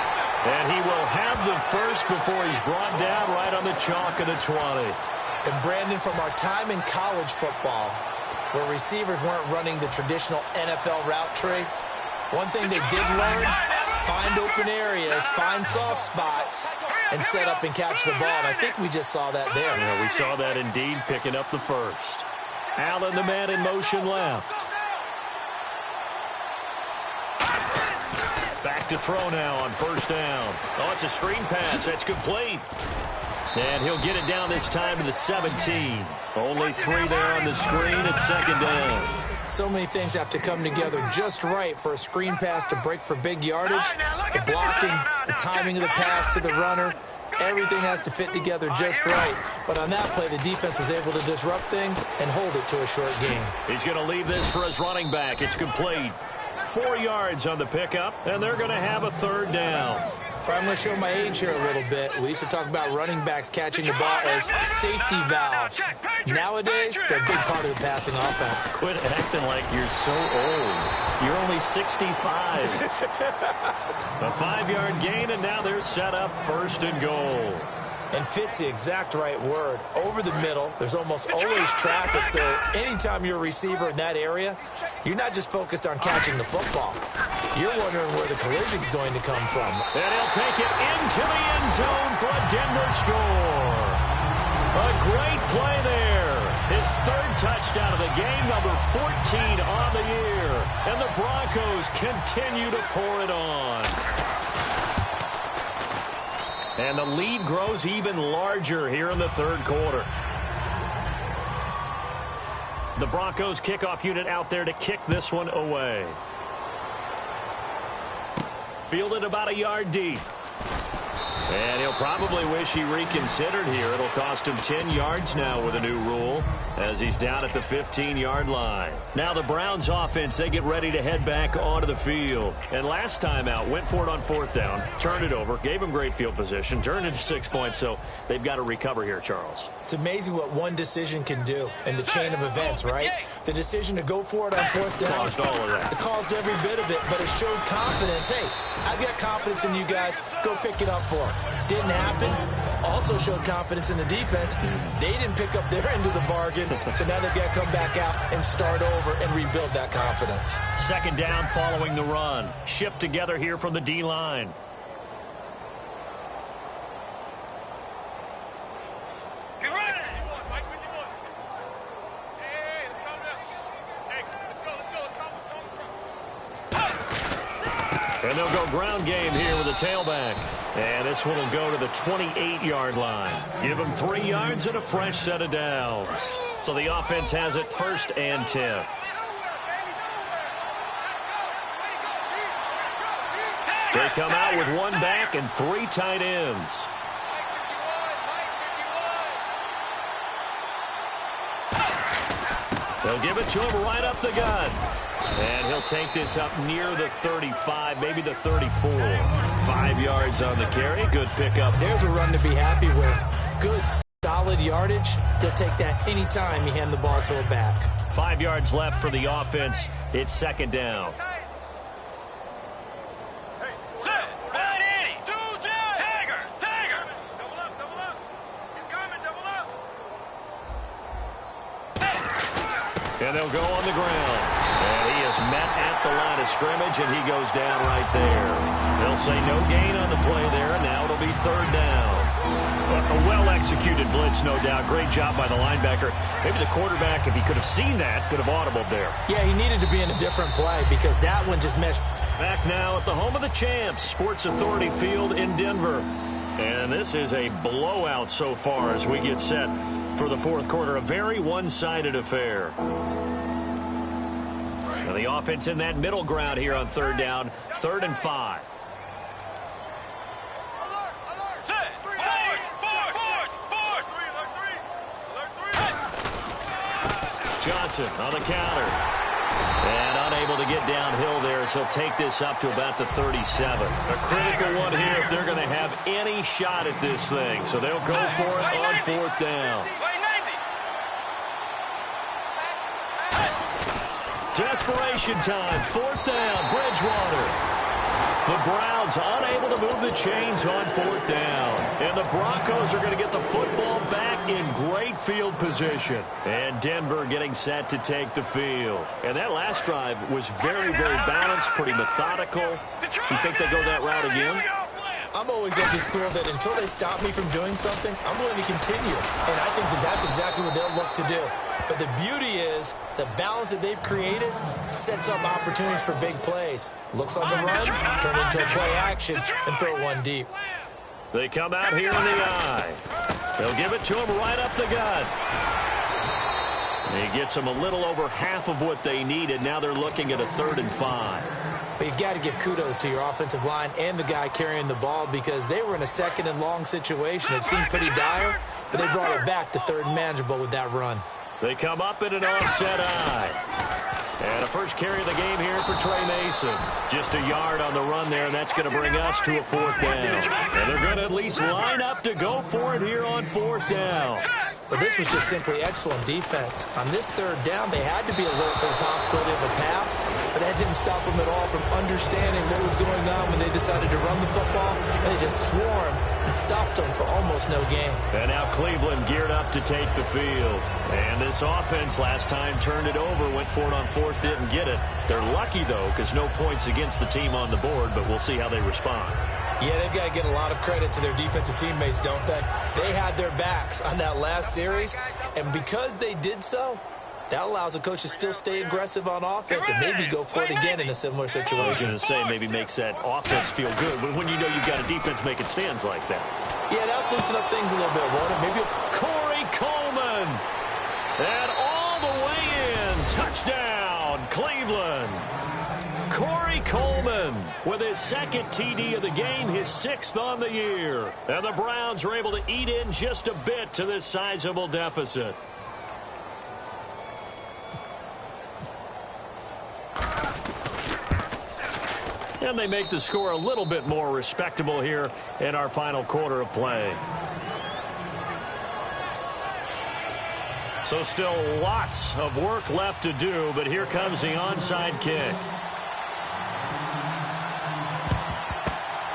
And he will have the first before he's brought down right on the chalk of the 20. And, Brandon, from our time in college football, where receivers weren't running the traditional NFL route tree, one thing they did learn, find open areas, find soft spots, and set up and catch the ball. And I think we just saw that there. Yeah, we saw that indeed, picking up the first. Allen, the man in motion left. Back to throw now on first down. Oh, it's a screen pass. That's complete. And he'll get it down this time to the 17. Only 3 there on the screen at second down. So many things have to come together just right for a screen pass to break for big yardage. The blocking, the timing of the pass to the runner, everything has to fit together just right. But on that play, the defense was able to disrupt things and hold it to a short game. He's going to leave this for his running back. It's complete. 4 yards on the pickup, and they're going to have a third down. I'm going to show my age here a little bit. We used to talk about running backs catching the ball as safety valves. Nowadays, they're a big part of the passing offense. Quit acting like you're so old. You're only 65. A 5-yard gain, and now they're set up 1st and goal. And fit's the exact right word. Over the middle, there's almost always traffic, so anytime you're a receiver in that area, you're not just focused on catching the football. You're wondering where the collision's going to come from. And he'll take it into the end zone for a Denver score. A great play there. His 3rd touchdown of the game, number 14 on the year. And the Broncos continue to pour it on. And the lead grows even larger here in the 3rd quarter. The Broncos kickoff unit out there to kick this one away. Fielded about a yard deep. And he'll probably wish he reconsidered here. It'll cost him 10 yards now with a new rule as he's down at the 15-yard line. Now the Browns offense, they get ready to head back onto the field. And last time out, went for it on 4th down, turned it over, gave him great field position, turned it to 6 points, so they've got to recover here, Charles. It's amazing what one decision can do in the chain of events, right? The decision to go for it on 4th down. Caused all of that. It caused every bit of it, but it showed confidence. Hey, I've got confidence in you guys. Go pick it up for it. Didn't happen. Also showed confidence in the defense. They didn't pick up their end of the bargain, so now they've got to come back out and start over and rebuild that confidence. 2nd down following the run. Shift together here from the D-line. And they'll go ground game here with a tailback. And this one will go to the 28-yard line. Give them 3 yards and a fresh set of downs. So the offense has it 1st and 10. They come out with 1 back and 3 tight ends. They'll give it to him right up the gut. And he'll take this up near the 35, maybe the 34. 5 yards on the carry. Good pickup. There's a run to be happy with. Good, solid yardage. He'll take that anytime you hand the ball to a back. 5 yards left for the offense. It's 2nd down. And they'll go on the ground. And he is met at the line of scrimmage, and he goes down right there. They'll say no gain on the play there. Now it'll be 3rd down. A well-executed blitz, no doubt. Great job by the linebacker. Maybe the quarterback, if he could have seen that, could have audibled there. Yeah, he needed to be in a different play because that one just meshed. Back now at the home of the champs, Sports Authority Field in Denver. And this is a blowout so far as we get set for the 4th quarter. A very one-sided affair. Now the offense in that middle ground here on 3rd down. 3rd and 5. Johnson on the counter. And unable to get downhill there, so he'll take this up to about the 37. A critical one here if they're going to have any shot at this thing. So they'll go for it on 4th down. Desperation time. 4th down. Bridgewater. The Browns unable to move the chains on 4th down. And the Broncos are going to get the football back in great field position. And Denver getting set to take the field. And that last drive was very, very balanced, pretty methodical. You think they go that route again? I'm always of the school that until they stop me from doing something, I'm going to continue. And I think that that's exactly what they'll look to do. But the beauty is the balance that they've created sets up opportunities for big plays. Looks like a run, turn into a play action, and throw one deep. They come out here in the eye. They'll give it to him right up the gut. He gets them a little over half of what they needed. Now they're looking at a 3rd and 5. But you've got to give kudos to your offensive line and the guy carrying the ball because they were in a 2nd and long situation. It seemed pretty dire, but they brought it back to 3rd and manageable with that run. They come up in an offset eye. And a first carry of the game here for Trey Mason. Just a yard on the run there, and that's going to bring us to a 4th down. And they're going to at least line up to go for it here on 4th down. But this was just simply excellent defense. On this 3rd down, they had to be alert for the possibility of a pass, but that didn't stop them at all from understanding what was going on when they decided to run the football, and they just swarmed and stopped them for almost no gain. And now Cleveland geared up to take the field. And this offense last time turned it over, went for it on 4th, didn't get it. They're lucky, though, because no points against the team on the board, but we'll see how they respond. Yeah, they've got to get a lot of credit to their defensive teammates, don't they? They had their backs on that last series, and because they did so, that allows the coach to still stay aggressive on offense and maybe go for it again in a similar situation. I was going to say maybe makes that offense feel good, but when you know you've got a defense making stands like that. Yeah, that'll loosen up things a little bit, won't it? Maybe Corey Coleman. And all the way in. Touchdown, Cleveland. Corey Coleman with his 2nd TD of the game, his 6th on the year. And the Browns are able to eat in just a bit to this sizable deficit. And they make the score a little bit more respectable here in our final quarter of play. So still lots of work left to do, but here comes the onside kick.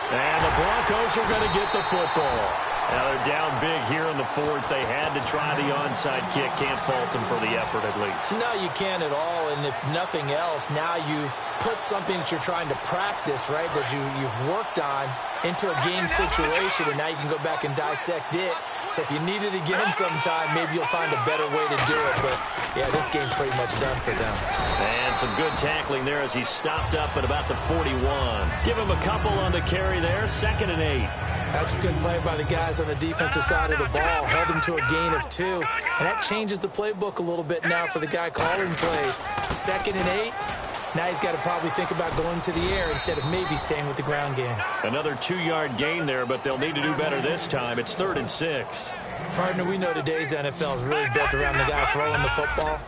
And the Broncos are going to get the football. Now they're down big here in the 4th. They had to try the onside kick. Can't fault them for the effort at least. No, you can't at all. And if nothing else, now you've put something that you're trying to practice, right, that you've worked on into a game situation, and now you can go back and dissect it. So if you need it again sometime, maybe you'll find a better way to do it. But, yeah, this game's pretty much done for them. And some good tackling there as he stopped up at about the 41. Give him a couple on the carry there, 2nd and 8. That's a good play by the guys on the defensive side of the ball. Held him to a gain of 2. And that changes the playbook a little bit now for the guy calling plays. 2nd and 8. Now he's got to probably think about going to the air instead of maybe staying with the ground game. Another 2-yard gain there, but they'll need to do better this time. It's 3rd and 6. Partner, we know today's NFL is really built around the guy throwing the football.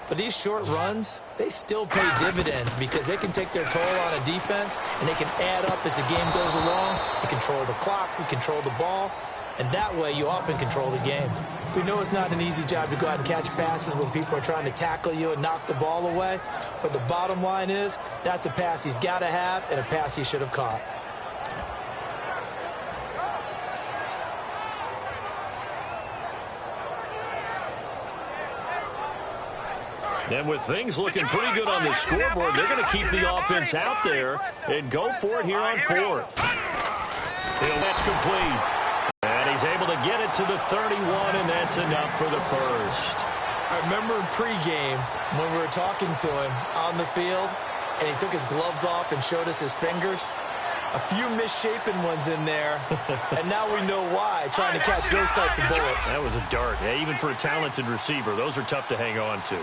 But these short runs, they still pay dividends because they can take their toll on a defense and they can add up as the game goes along. They control the clock, they control the ball, and that way you often control the game. We know it's not an easy job to go out and catch passes when people are trying to tackle you and knock the ball away, but the bottom line is that's a pass he's got to have and a pass he should have caught. And with things looking pretty good on the scoreboard, they're going to keep the offense out there and go for it here on 4th. That's complete. And he's able to get it to the 31, and that's enough for the first. I remember in pregame when we were talking to him on the field, and he took his gloves off and showed us his fingers. A few misshapen ones in there, and now we know why, trying to catch those types of bullets. That was a dart. Yeah, even for a talented receiver, those are tough to hang on to.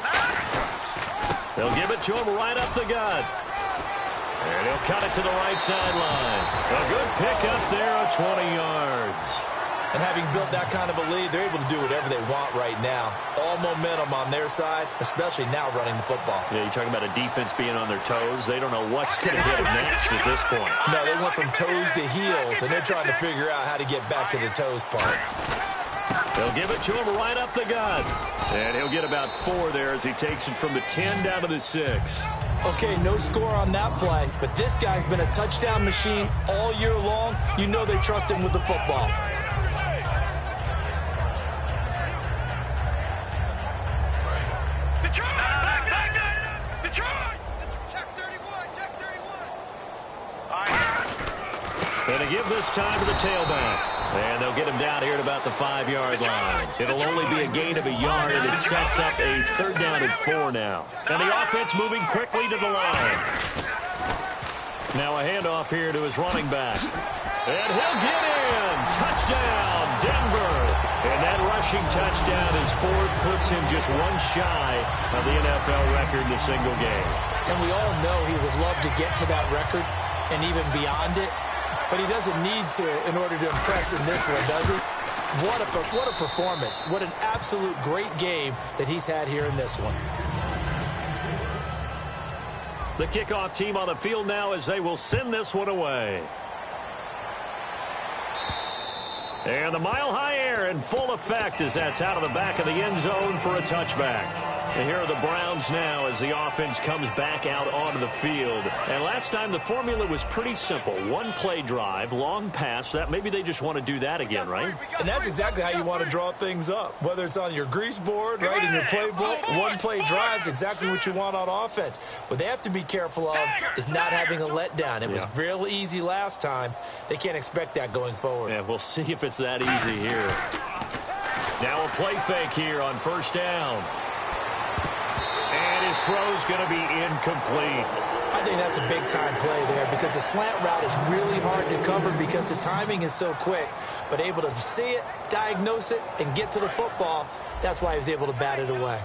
They'll give it to him right up the gut. And he'll cut it to the right sideline. A good pickup there of 20 yards. And having built that kind of a lead, they're able to do whatever they want right now. All momentum on their side, especially now running the football. Yeah, you're talking about a defense being on their toes. They don't know what's going to hit them next at this point. No, they went from toes to heels, and they're trying to figure out how to get back to the toes part. They'll give it to him right up the gut. And he'll get about 4 there as he takes it from the 10 down to the 6. Okay, no score on that play, but this guy's been a touchdown machine all year long. You know they trust him with the football. And to give this time to the tailback. And they'll get him down here at about the 5-yard line. It'll only be a gain of a yard, and it sets up a 3rd down and 4 now. And the offense moving quickly to the line. Now a handoff here to his running back. And he'll get in. Touchdown, Denver. And that rushing touchdown is 4th, puts him just 1 shy of the NFL record in a single game. And we all know he would love to get to that record and even beyond it. But he doesn't need to in order to impress in this one, does he? What a performance. What an absolute great game that he's had here in this one. The kickoff team on the field now as they will send this one away. And the mile-high air in full effect as that's out of the back of the end zone for a touchback. And here are the Browns now as the offense comes back out onto the field. And last time the formula was pretty simple. One-play drive, long pass. That maybe they just want to do that again, right? And that's exactly how you want to draw things up. Whether it's on your grease board, right, in your playbook, one-play drive is exactly what you want on offense. What they have to be careful of is not having a letdown. It was real easy last time. They can't expect that going forward. Yeah, we'll see if it's that easy here. Now a play fake here on first down. And his throw's going to be incomplete. I think that's a big-time play there because the slant route is really hard to cover because the timing is so quick. But able to see it, diagnose it, and get to the football, that's why he was able to bat it away.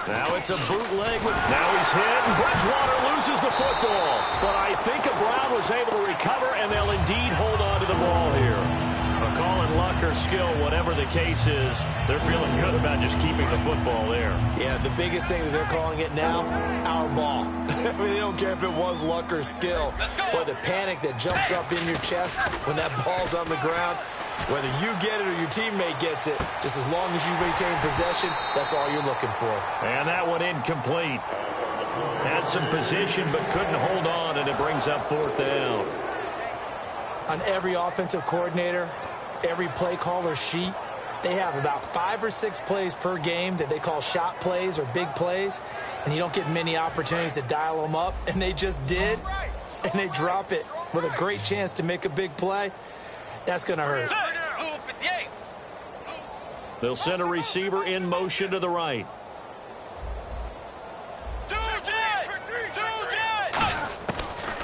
Now it's a bootleg. Now he's hit, and Bridgewater loses the football. But I think a Brown was able to recover, and they'll indeed hold on to the ball here. A call in luck or skill, whatever the case is, they're feeling good about just keeping the football there. Yeah, the biggest thing that they're calling it now, our ball. I mean, they don't care if it was luck or skill. But the panic that jumps up in your chest when that ball's on the ground, whether you get it or your teammate gets it, just as long as you retain possession, that's all you're looking for. And that one incomplete. Had some position but couldn't hold on, and it brings up fourth down. On every offensive coordinator, every play caller sheet, they have about 5 or 6 plays per game that they call shot plays or big plays, and you don't get many opportunities to dial them up, and they just did, and they drop it with a great chance to make a big play. That's going to hurt. They'll send a receiver in motion to the right.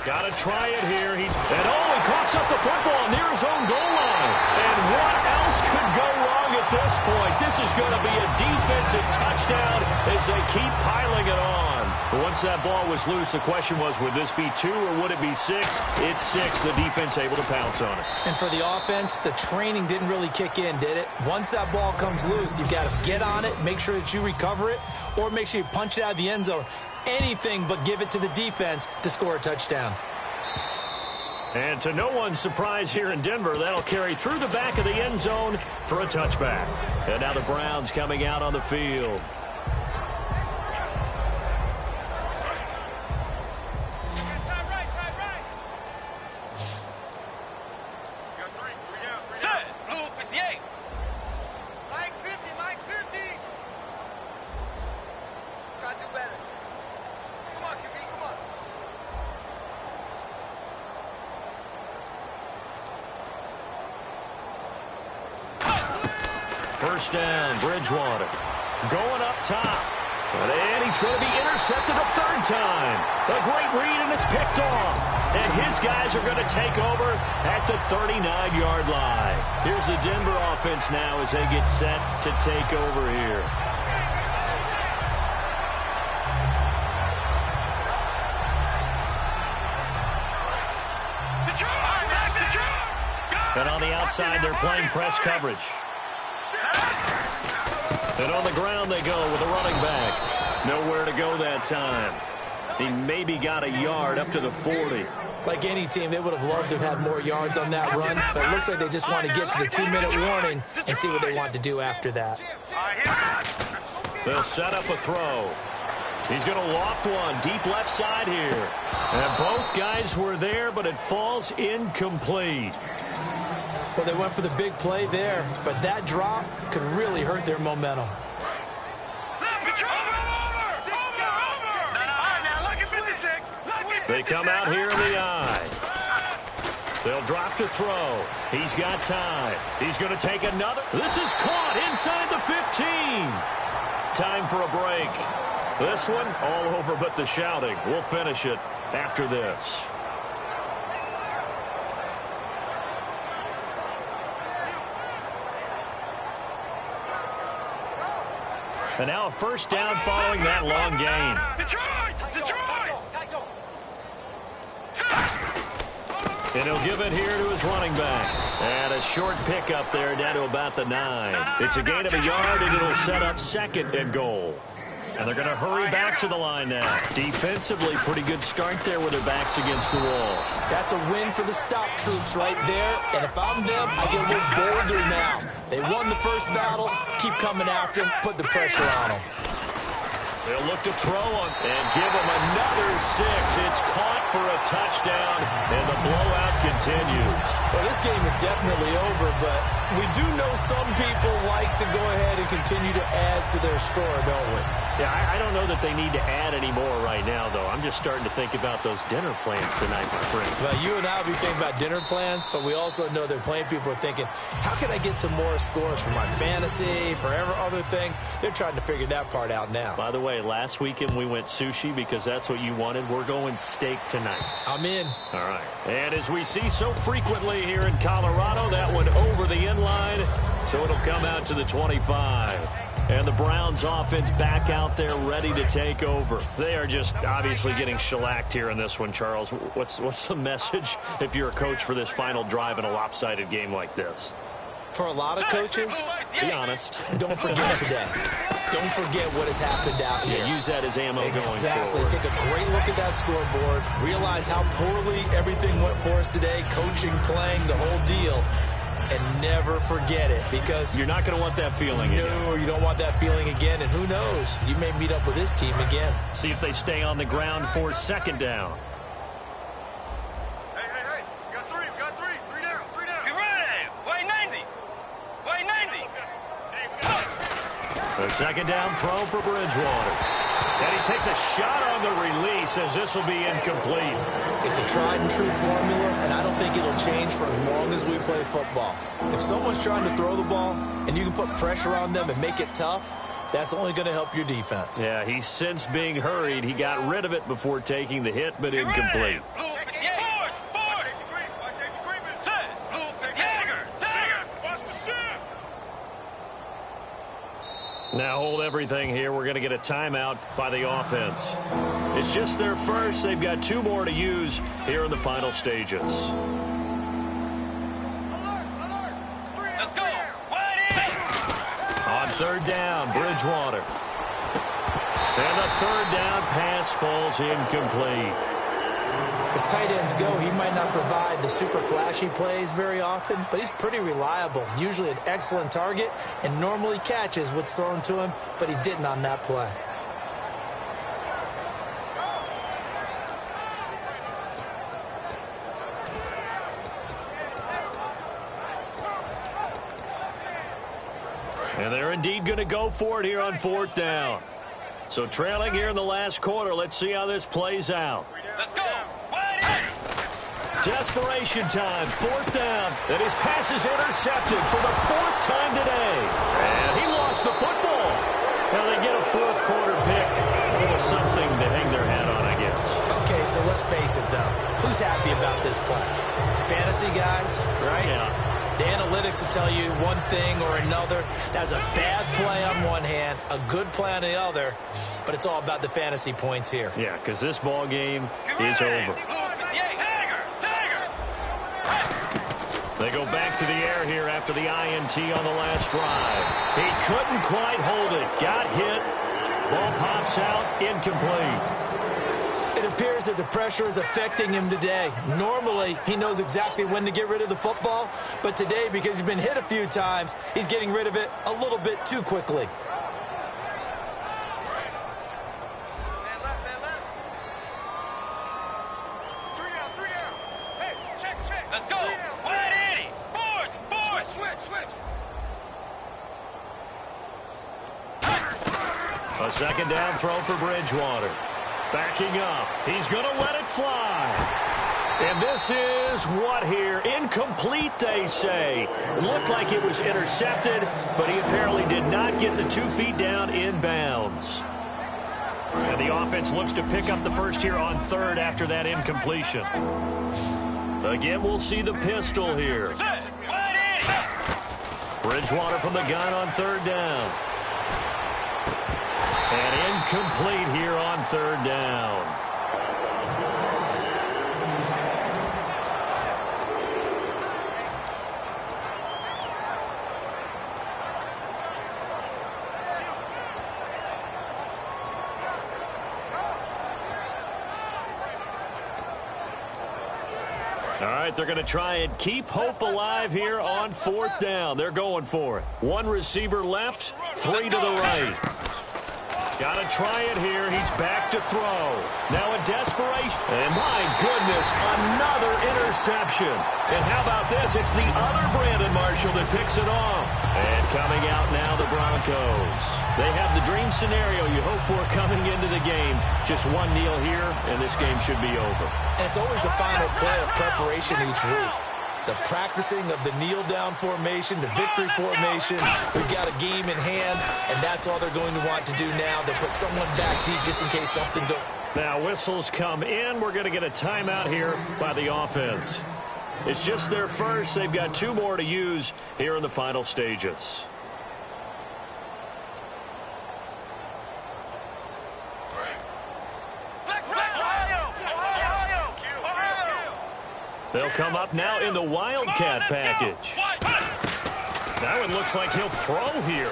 Got to try it here. He coughs up the football near his own goal line. And what else could go wrong at this point? This is going to be a defensive touchdown as they keep piling it on. But once that ball was loose, the question was, would this be 2 or would it be 6? It's 6. The defense able to pounce on it. And for the offense, the training didn't really kick in, did it? Once that ball comes loose, you've got to get on it, make sure that you recover it, or make sure you punch it out of the end zone. Anything but give it to the defense to score a touchdown. And to no one's surprise here in Denver, that'll carry through the back of the end zone for a touchback. And now the Browns coming out on the field. First down, Bridgewater. Going up top. And he's going to be intercepted a third time. A great read, and it's picked off. And his guys are going to take over at the 39-yard line. Here's the Denver offense now as they get set to take over here. And on the outside, they're playing press coverage. And on the ground they go with a running back. Nowhere to go that time. He maybe got a yard up to the 40. Like any team, they would have loved to have had more yards on that run, but it looks like they just want to get to the 2-minute warning and see what they want to do after that. They'll set up a throw. He's going to loft one deep left side here. And both guys were there, but it falls incomplete. Well, they went for the big play there, but that drop could really hurt their momentum. They come out here in the eye. They'll drop to throw. He's got time. He's going to take another. This is caught inside the 15. Time for a break. This one all over but the shouting. We'll finish it after this. And now a first down following that long gain. And he'll give it here to his running back. And a short pickup there down to about the 9. It's a gain of a yard, and it'll set up 2nd and goal. And they're going to hurry back to the line now. Defensively, pretty good start there with their backs against the wall. That's a win for the stop troops right there. And if I'm them, I get a little bolder now. They won the first battle. Keep coming after them. Put the pressure on them. They'll look to throw him and give him another 6. It's caught for a touchdown, and the blowout continues. Well, this game is definitely over, but we do know some people like to go ahead and continue to add to their score, don't we? Yeah, I don't know that they need to add any more right now, though. I'm just starting to think about those dinner plans tonight, my friend. Well, you and I will be thinking about dinner plans, but we also know that plenty of people are thinking, how can I get some more scores for my fantasy, for other things? They're trying to figure that part out now. By the way, last weekend we went sushi because that's what you wanted. We're going steak tonight. I'm in. All right. And as we see so frequently here in Colorado, that one over the end line, so it'll come out to the 25. And the Browns offense back out there ready to take over. They are just obviously getting shellacked here in this one, Charles. What's the message if you're a coach for this final drive in a lopsided game like this? For a lot of coaches, be honest. Don't forget today. Don't forget what has happened out here. Yeah, use that as ammo going forward. Exactly. Take a great look at that scoreboard. Realize how poorly everything went for us today. Coaching, playing, the whole deal. And never forget it, because you're not going to want that feeling again. No, you don't want that feeling again. And who knows? You may meet up with this team again. See if they stay on the ground for 2nd down. Hey. Got three. Three down. Get ready. Way 90. The 2nd down throw for Bridgewater. And he takes a shot on the release as this will be incomplete. It's a tried-and-true formula, and I don't think it'll change for as long as we play football. If someone's trying to throw the ball and you can put pressure on them and make it tough, that's only going to help your defense. Yeah, he's since being hurried. He got rid of it before taking the hit, but incomplete. Now hold everything here. We're going to get a timeout by the offense. It's just their first. They've got 2 more to use here in the final stages. Let's go. On 3rd down, Bridgewater. And the 3rd down pass falls incomplete. As tight ends go, he might not provide the super flashy plays very often, but he's pretty reliable. Usually an excellent target and normally catches what's thrown to him, but he didn't on that play. And they're indeed going to go for it here on 4th down. So trailing here in the last quarter, let's see how this plays out. Let's go. Desperation time, 4th down, and his pass is intercepted for the 4th time today. And he lost the football. Now they get a 4th quarter pick. A little something to hang their hat on, I guess. Okay, so let's face it, though. Who's happy about this play? Fantasy guys, right? Yeah. The analytics will tell you one thing or another. That's a bad play on one hand, a good play on the other, but it's all about the fantasy points here. Yeah, because this ball game is over. They go back to the air here after the INT on the last drive. He couldn't quite hold it. Got hit. Ball pops out. Incomplete. It appears that the pressure is affecting him today. Normally, he knows exactly when to get rid of the football, but today, because he's been hit a few times, he's getting rid of it a little bit too quickly. Let's go. A 2nd down throw for Bridgewater. Backing up. He's going to let it fly. And this is what here? Incomplete, they say. It looked like it was intercepted, but he apparently did not get the 2 feet down in bounds. And the offense looks to pick up the first here on 3rd after that incompletion. Again, we'll see the pistol here. Bridgewater from the gun on 3rd down. And incomplete here on 3rd down. All right, they're going to try and keep hope alive here on 4th down. They're going for it. One receiver left, 3 to the right. Got to try it here. He's back to throw. Now a desperation. And my goodness, another interception. And how about this? It's the other Brandon Marshall that picks it off. And coming out now, the Broncos. They have the dream scenario you hope for coming into the game. Just one kneel here, and this game should be over. And it's always the final play of preparation each week. The practicing of the kneel-down formation, the victory formation. We've got a game in hand, and that's all they're going to want to do now. They'll put someone back deep just in case something goes. Now whistles come in. We're going to get a timeout here by the offense. It's just their first. They've got 2 more to use here in the final stages. They'll come up now in the Wildcat package. That one looks like he'll throw here.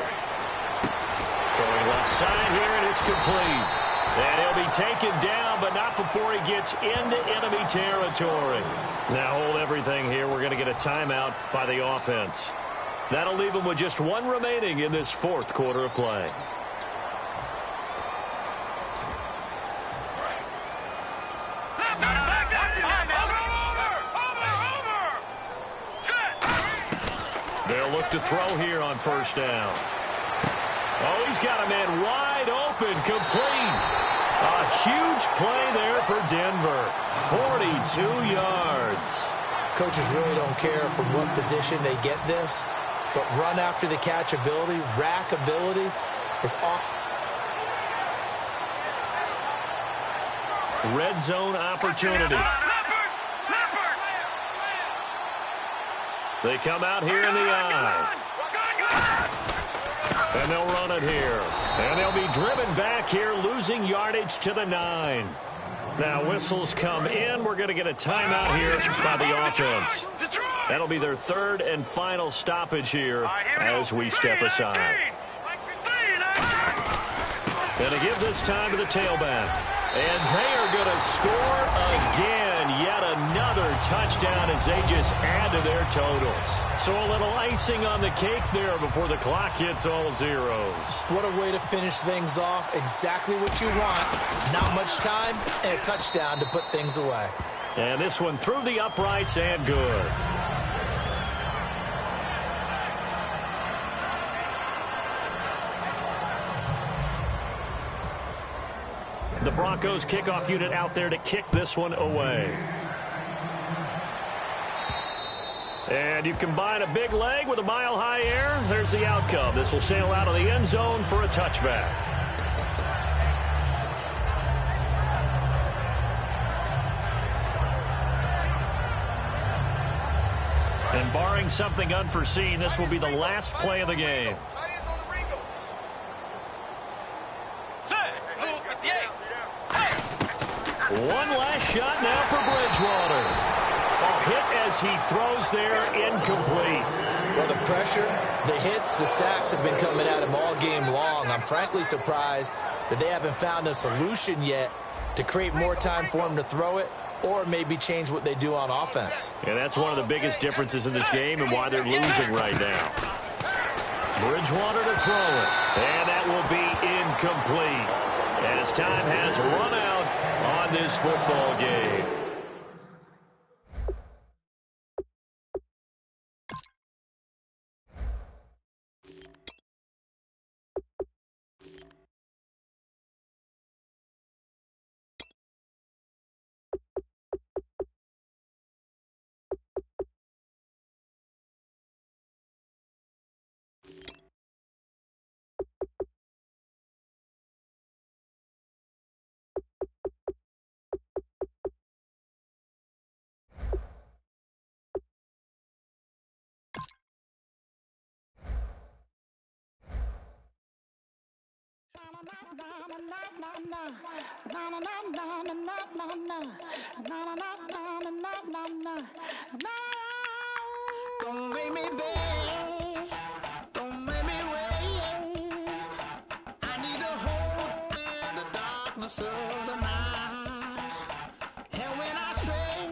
Throwing left side here, and it's complete. And he'll be taken down, but not before he gets into enemy territory. Now hold everything here. We're going to get a timeout by the offense. That'll leave them with just 1 remaining in this 4th quarter of play. They'll look to throw here on 1st down. Oh, he's got a man wide open, complete. A huge play there for Denver. 42 yards. Coaches really don't care from what position they get this, but run after the catch ability, rack ability is off. Red zone opportunity. They come out here in the eye. And they'll run it here. And they'll be driven back here, losing yardage to the 9. Now whistles come in. We're going to get a timeout here by the offense. That'll be their 3rd and final stoppage here as we step aside. Going to give this time to the tailback. And they are going to score again. Yet another touchdown as they just add to their totals. So a little icing on the cake there before the clock hits all zeros. What a way to finish things off. Exactly what you want. Not much time and a touchdown to put things away. And this one through the uprights and good. The Broncos kickoff unit out there to kick this one away. And you combine a big leg with a mile-high air. There's the outcome. This will sail out of the end zone for a touchback. And barring something unforeseen, this will be the last play of the game. One last shot now for Bridgewater. A hit as he throws there, incomplete. Well, the pressure, the hits, the sacks have been coming at him all game long. I'm frankly surprised that they haven't found a solution yet to create more time for him to throw it or maybe change what they do on offense. And that's one of the biggest differences in this game and why they're losing right now. Bridgewater to throw it. And that will be incomplete as time has run out on this football game. Don't make me beg, don't make me wait. I need to hold in the darkness of the night. And when I stray,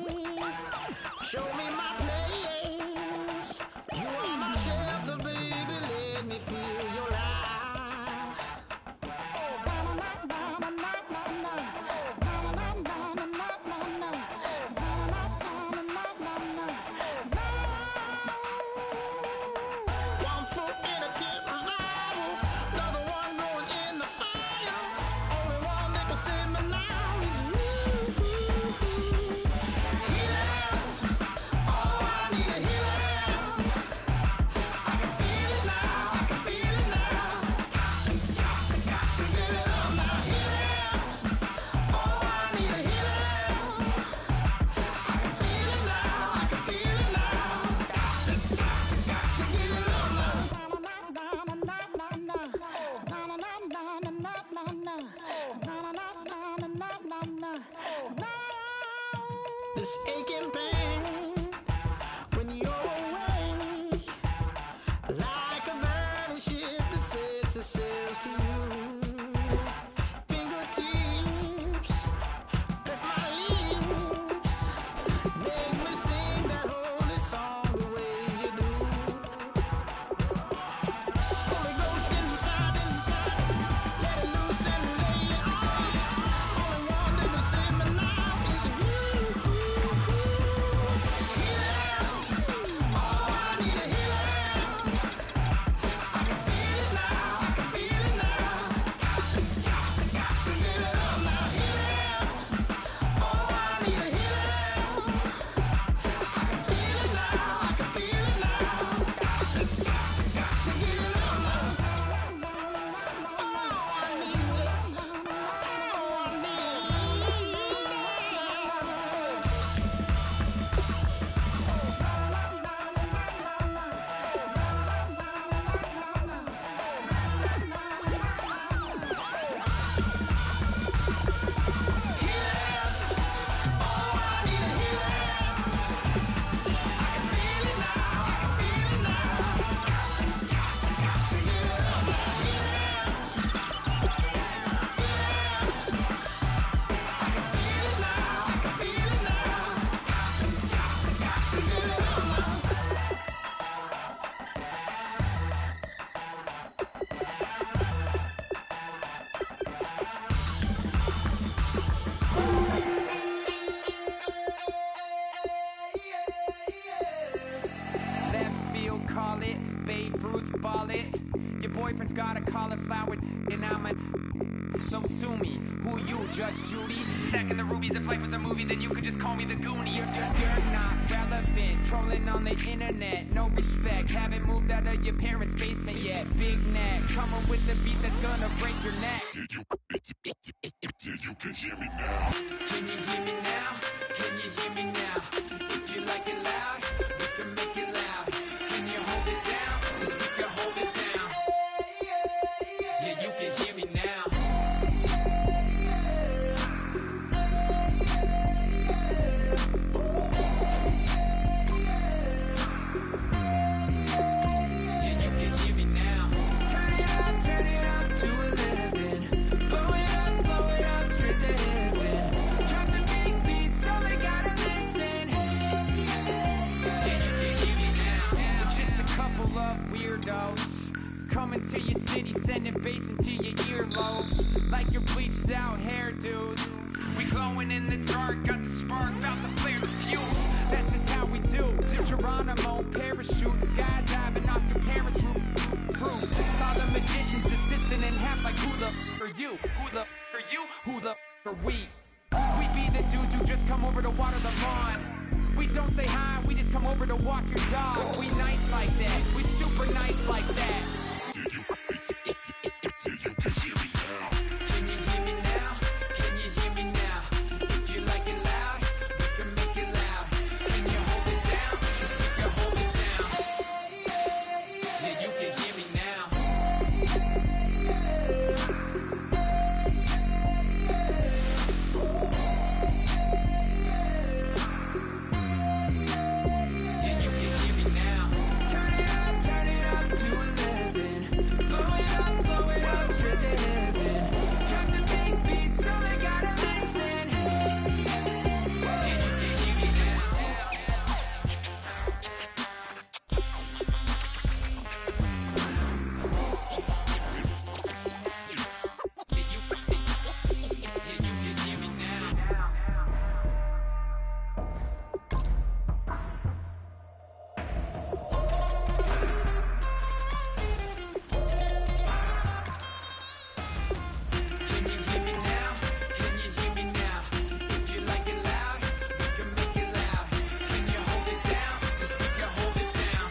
boyfriend's got a cauliflower, and I'm a. So sue me. Who you, Judge Judy? Stacking the rubies. If life was a movie, then you could just call me the Goonies. You're not relevant. Trolling on the internet. No respect. Haven't moved out of your parents' basement yet. Big neck. Coming with the beat that's gonna break your neck. You can hear me now. Can you hear me now? Can you hear me now? If you like it loud, we can make it loud. Can you hold it down? 'Cause we can hold it down. Yeah, you can hear me now. Yeah, you can hear me now. Turn it up to 11. Blow it up, straight to heaven. Drop the big beat so they gotta listen. Yeah, you can hear me now. We're just a couple of weirdos coming to your city, sending bass into your earlobes like your bleached out hairdos. We glowing in the dark, got the spark, about to flare the fuse. That's just how we do. Geronimo parachute, skydiving off your parents' roof. Crew, saw the magician's assistant in half like who the are you? Who the are you? Who the are we? We be the dudes who just come over to water the lawn. We don't say hi, we just come over to walk your dog. We nice like that, we super nice like that. Can you hear me now? Can you hear me now? If you like it loud, we can make it loud. Can you hold it down? 'Cause we can hold it down. Yeah, you can hear me now. Yeah, you can hear me now. Turn it up to 11. Blow it up, straight to heaven. Drop the big beat so they gotta listen. Yeah, you can hear me now. Yeah, you can hear me now. Can you hear me now? Can you hear me now? If you like it loud, we can make it loud. Can you hold it down? 'Cause we can hold it down.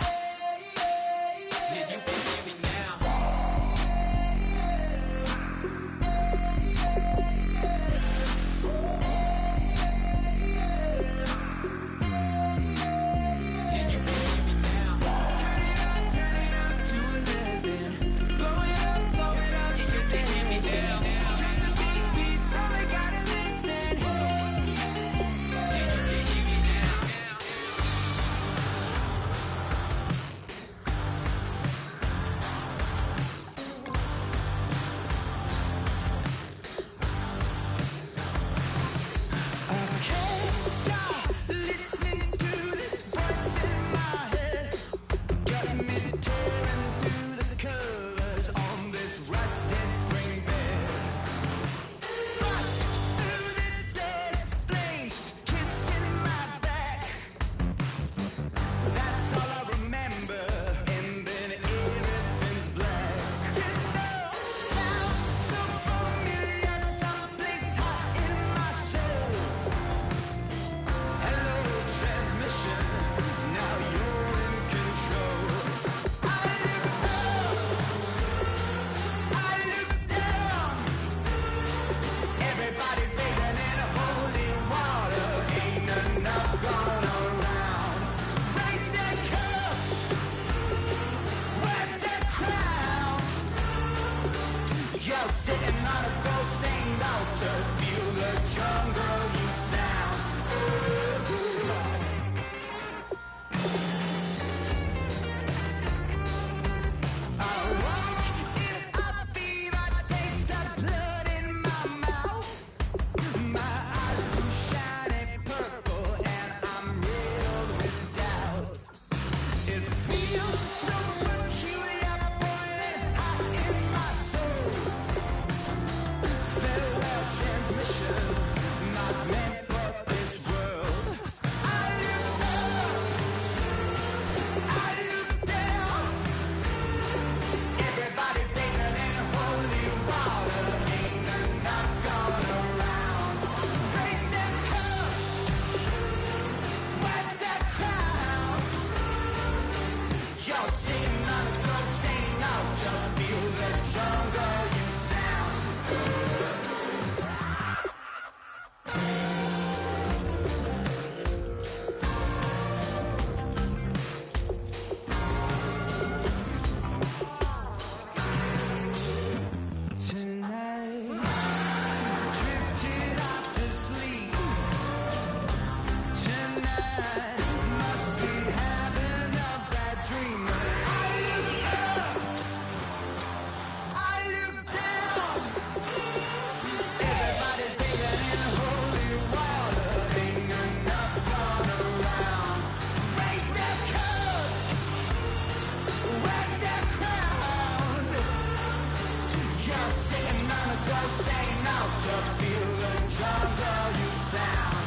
Yeah, you can hear me now. Yeah, you can hear me now. Turn it up to 11. Blow it up, straight to hear me now. Drop the big beat so they gotta listen. Yeah, you can hear me now. I can't stop listening to this voice in my head. Got me tearing through the covers on this rusty spring bed. Bust through the days, flames kissing my back. That's all I remember, and then everything's black. You know, sounds so familiar, someplace hot in my soul. Hello, transmission. Now you're in control. I look up, I look down. Everybody's bathing in holy water. Ain't enough gone around. Raise their cups, wear their crowns. You're sitting on a gold-stained altar. Feel the jungle you sound. I walk in a fever, taste the blood in my mouth. My eyes blue, shiny purple, and I'm riddled with doubt. It feels so peculiar, boiling hot in my soul. Farewell transmission, my Just feeling drunk till you sound.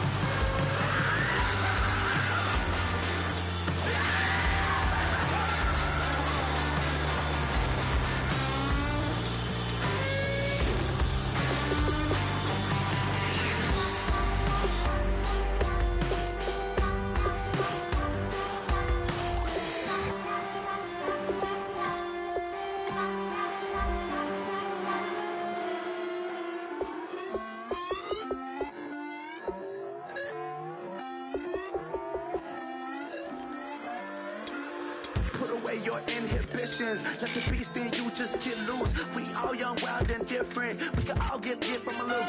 Put away your inhibitions. Let the beast in you just get loose. We all young, wild, and different. We can all get from a little.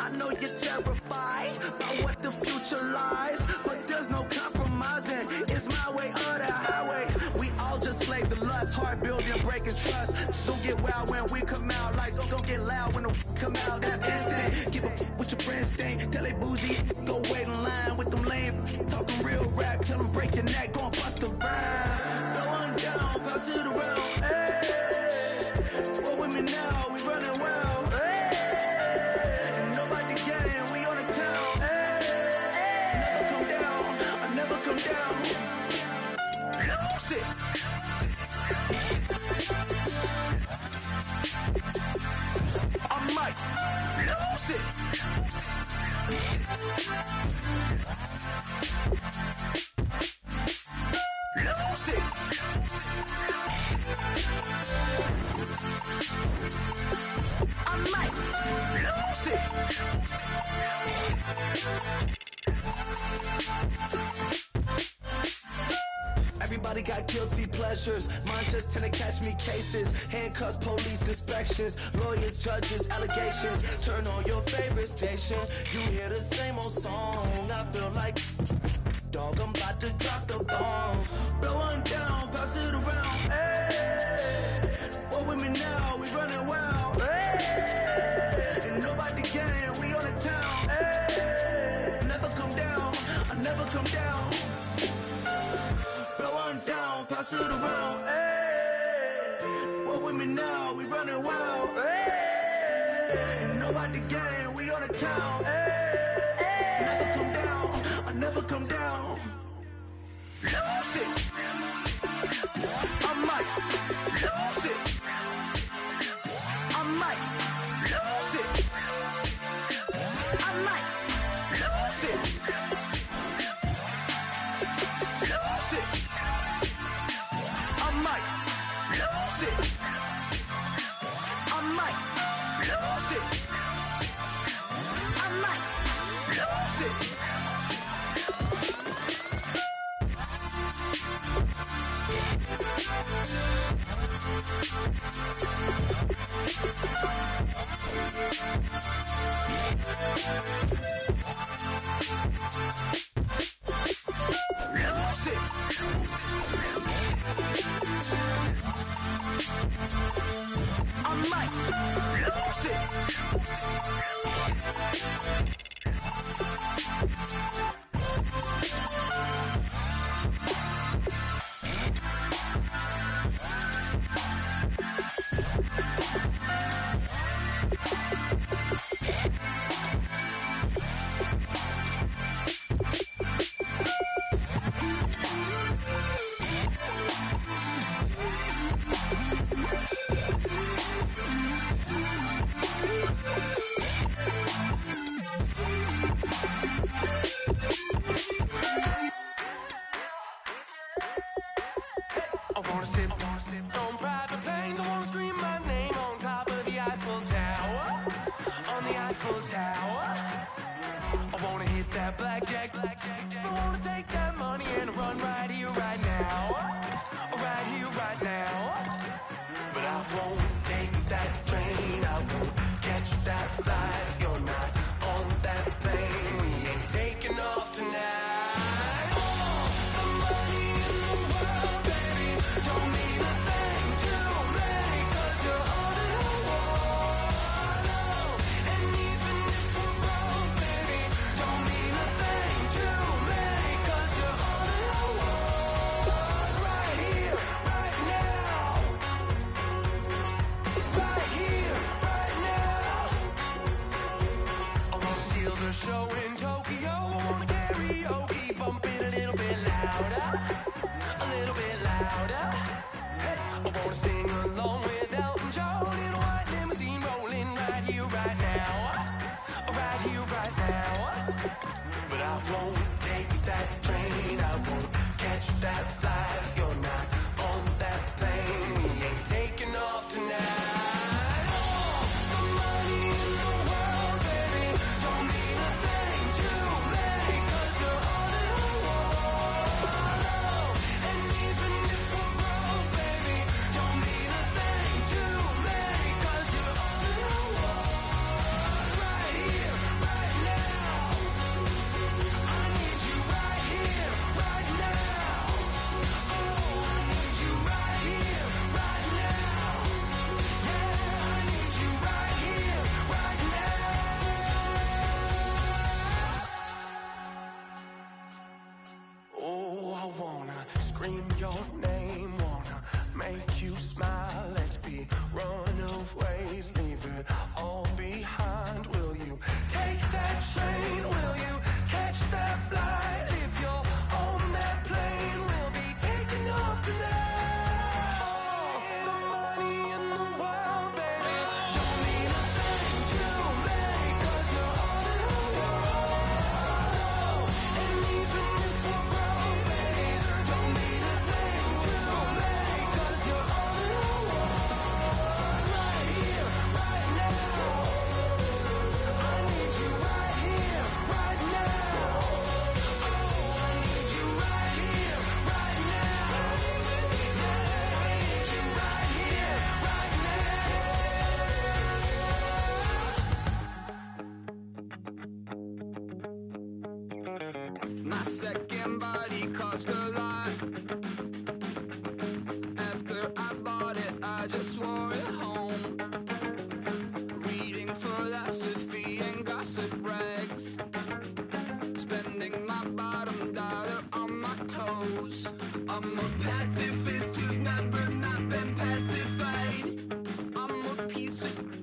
I know you're terrified by what the future lies, but there's no compromising. It's my way or the highway. We all just slave the lust, heart building, breaking trust. Don't get wild when we come out. Like don't get loud when the come out. That's instant. Keep up with your friends thing. Tell they bougie, go wait in line with them lame. Talking real rap, tell them break your neck, go and bust a rhyme. Down, pass it around, hey. Roll with me now, we running wild, hey. And nobody can, we on the town, hey. Never come down, I never come down. Lose it. I might lose it. Lose it. I might lose it. Everybody got guilty pleasures. Mine just tend to catch me cases. Handcuffs, police inspections, lawyers, judges, allegations. Turn on your favorite station. You hear the same old song. I feel like dog, I'm about to drop the bomb. Blow one down, pass it around. Hey, roll with me now, we running wild. Hey, and nobody can, we on the town. Hey, never come down, I never come down. Blow one down, pass it around. Hey, roll with me now, we running wild. Hey, and nobody can, we on the town. Hey, never come down, I never come down. Lose it. I might lose it. I might lose it. I might lose it. Lose it. I might lose it. I might lose it. I might lose it. On private planes, I wanna scream my name on top of the Eiffel Tower. On the Eiffel Tower. I wanna hit that blackjack. I wanna take that money and run right here, right now. Right here, right now. But I won't take that train. I won't catch that flight. If you're not on that plane, we ain't taking off tonight. My second body cost a lot. After I bought it, I just wore it home. Reading philosophy and gossip rags. Spending my bottom dollar on my toes. I'm a pacifist who's never not been pacified. I'm a piece of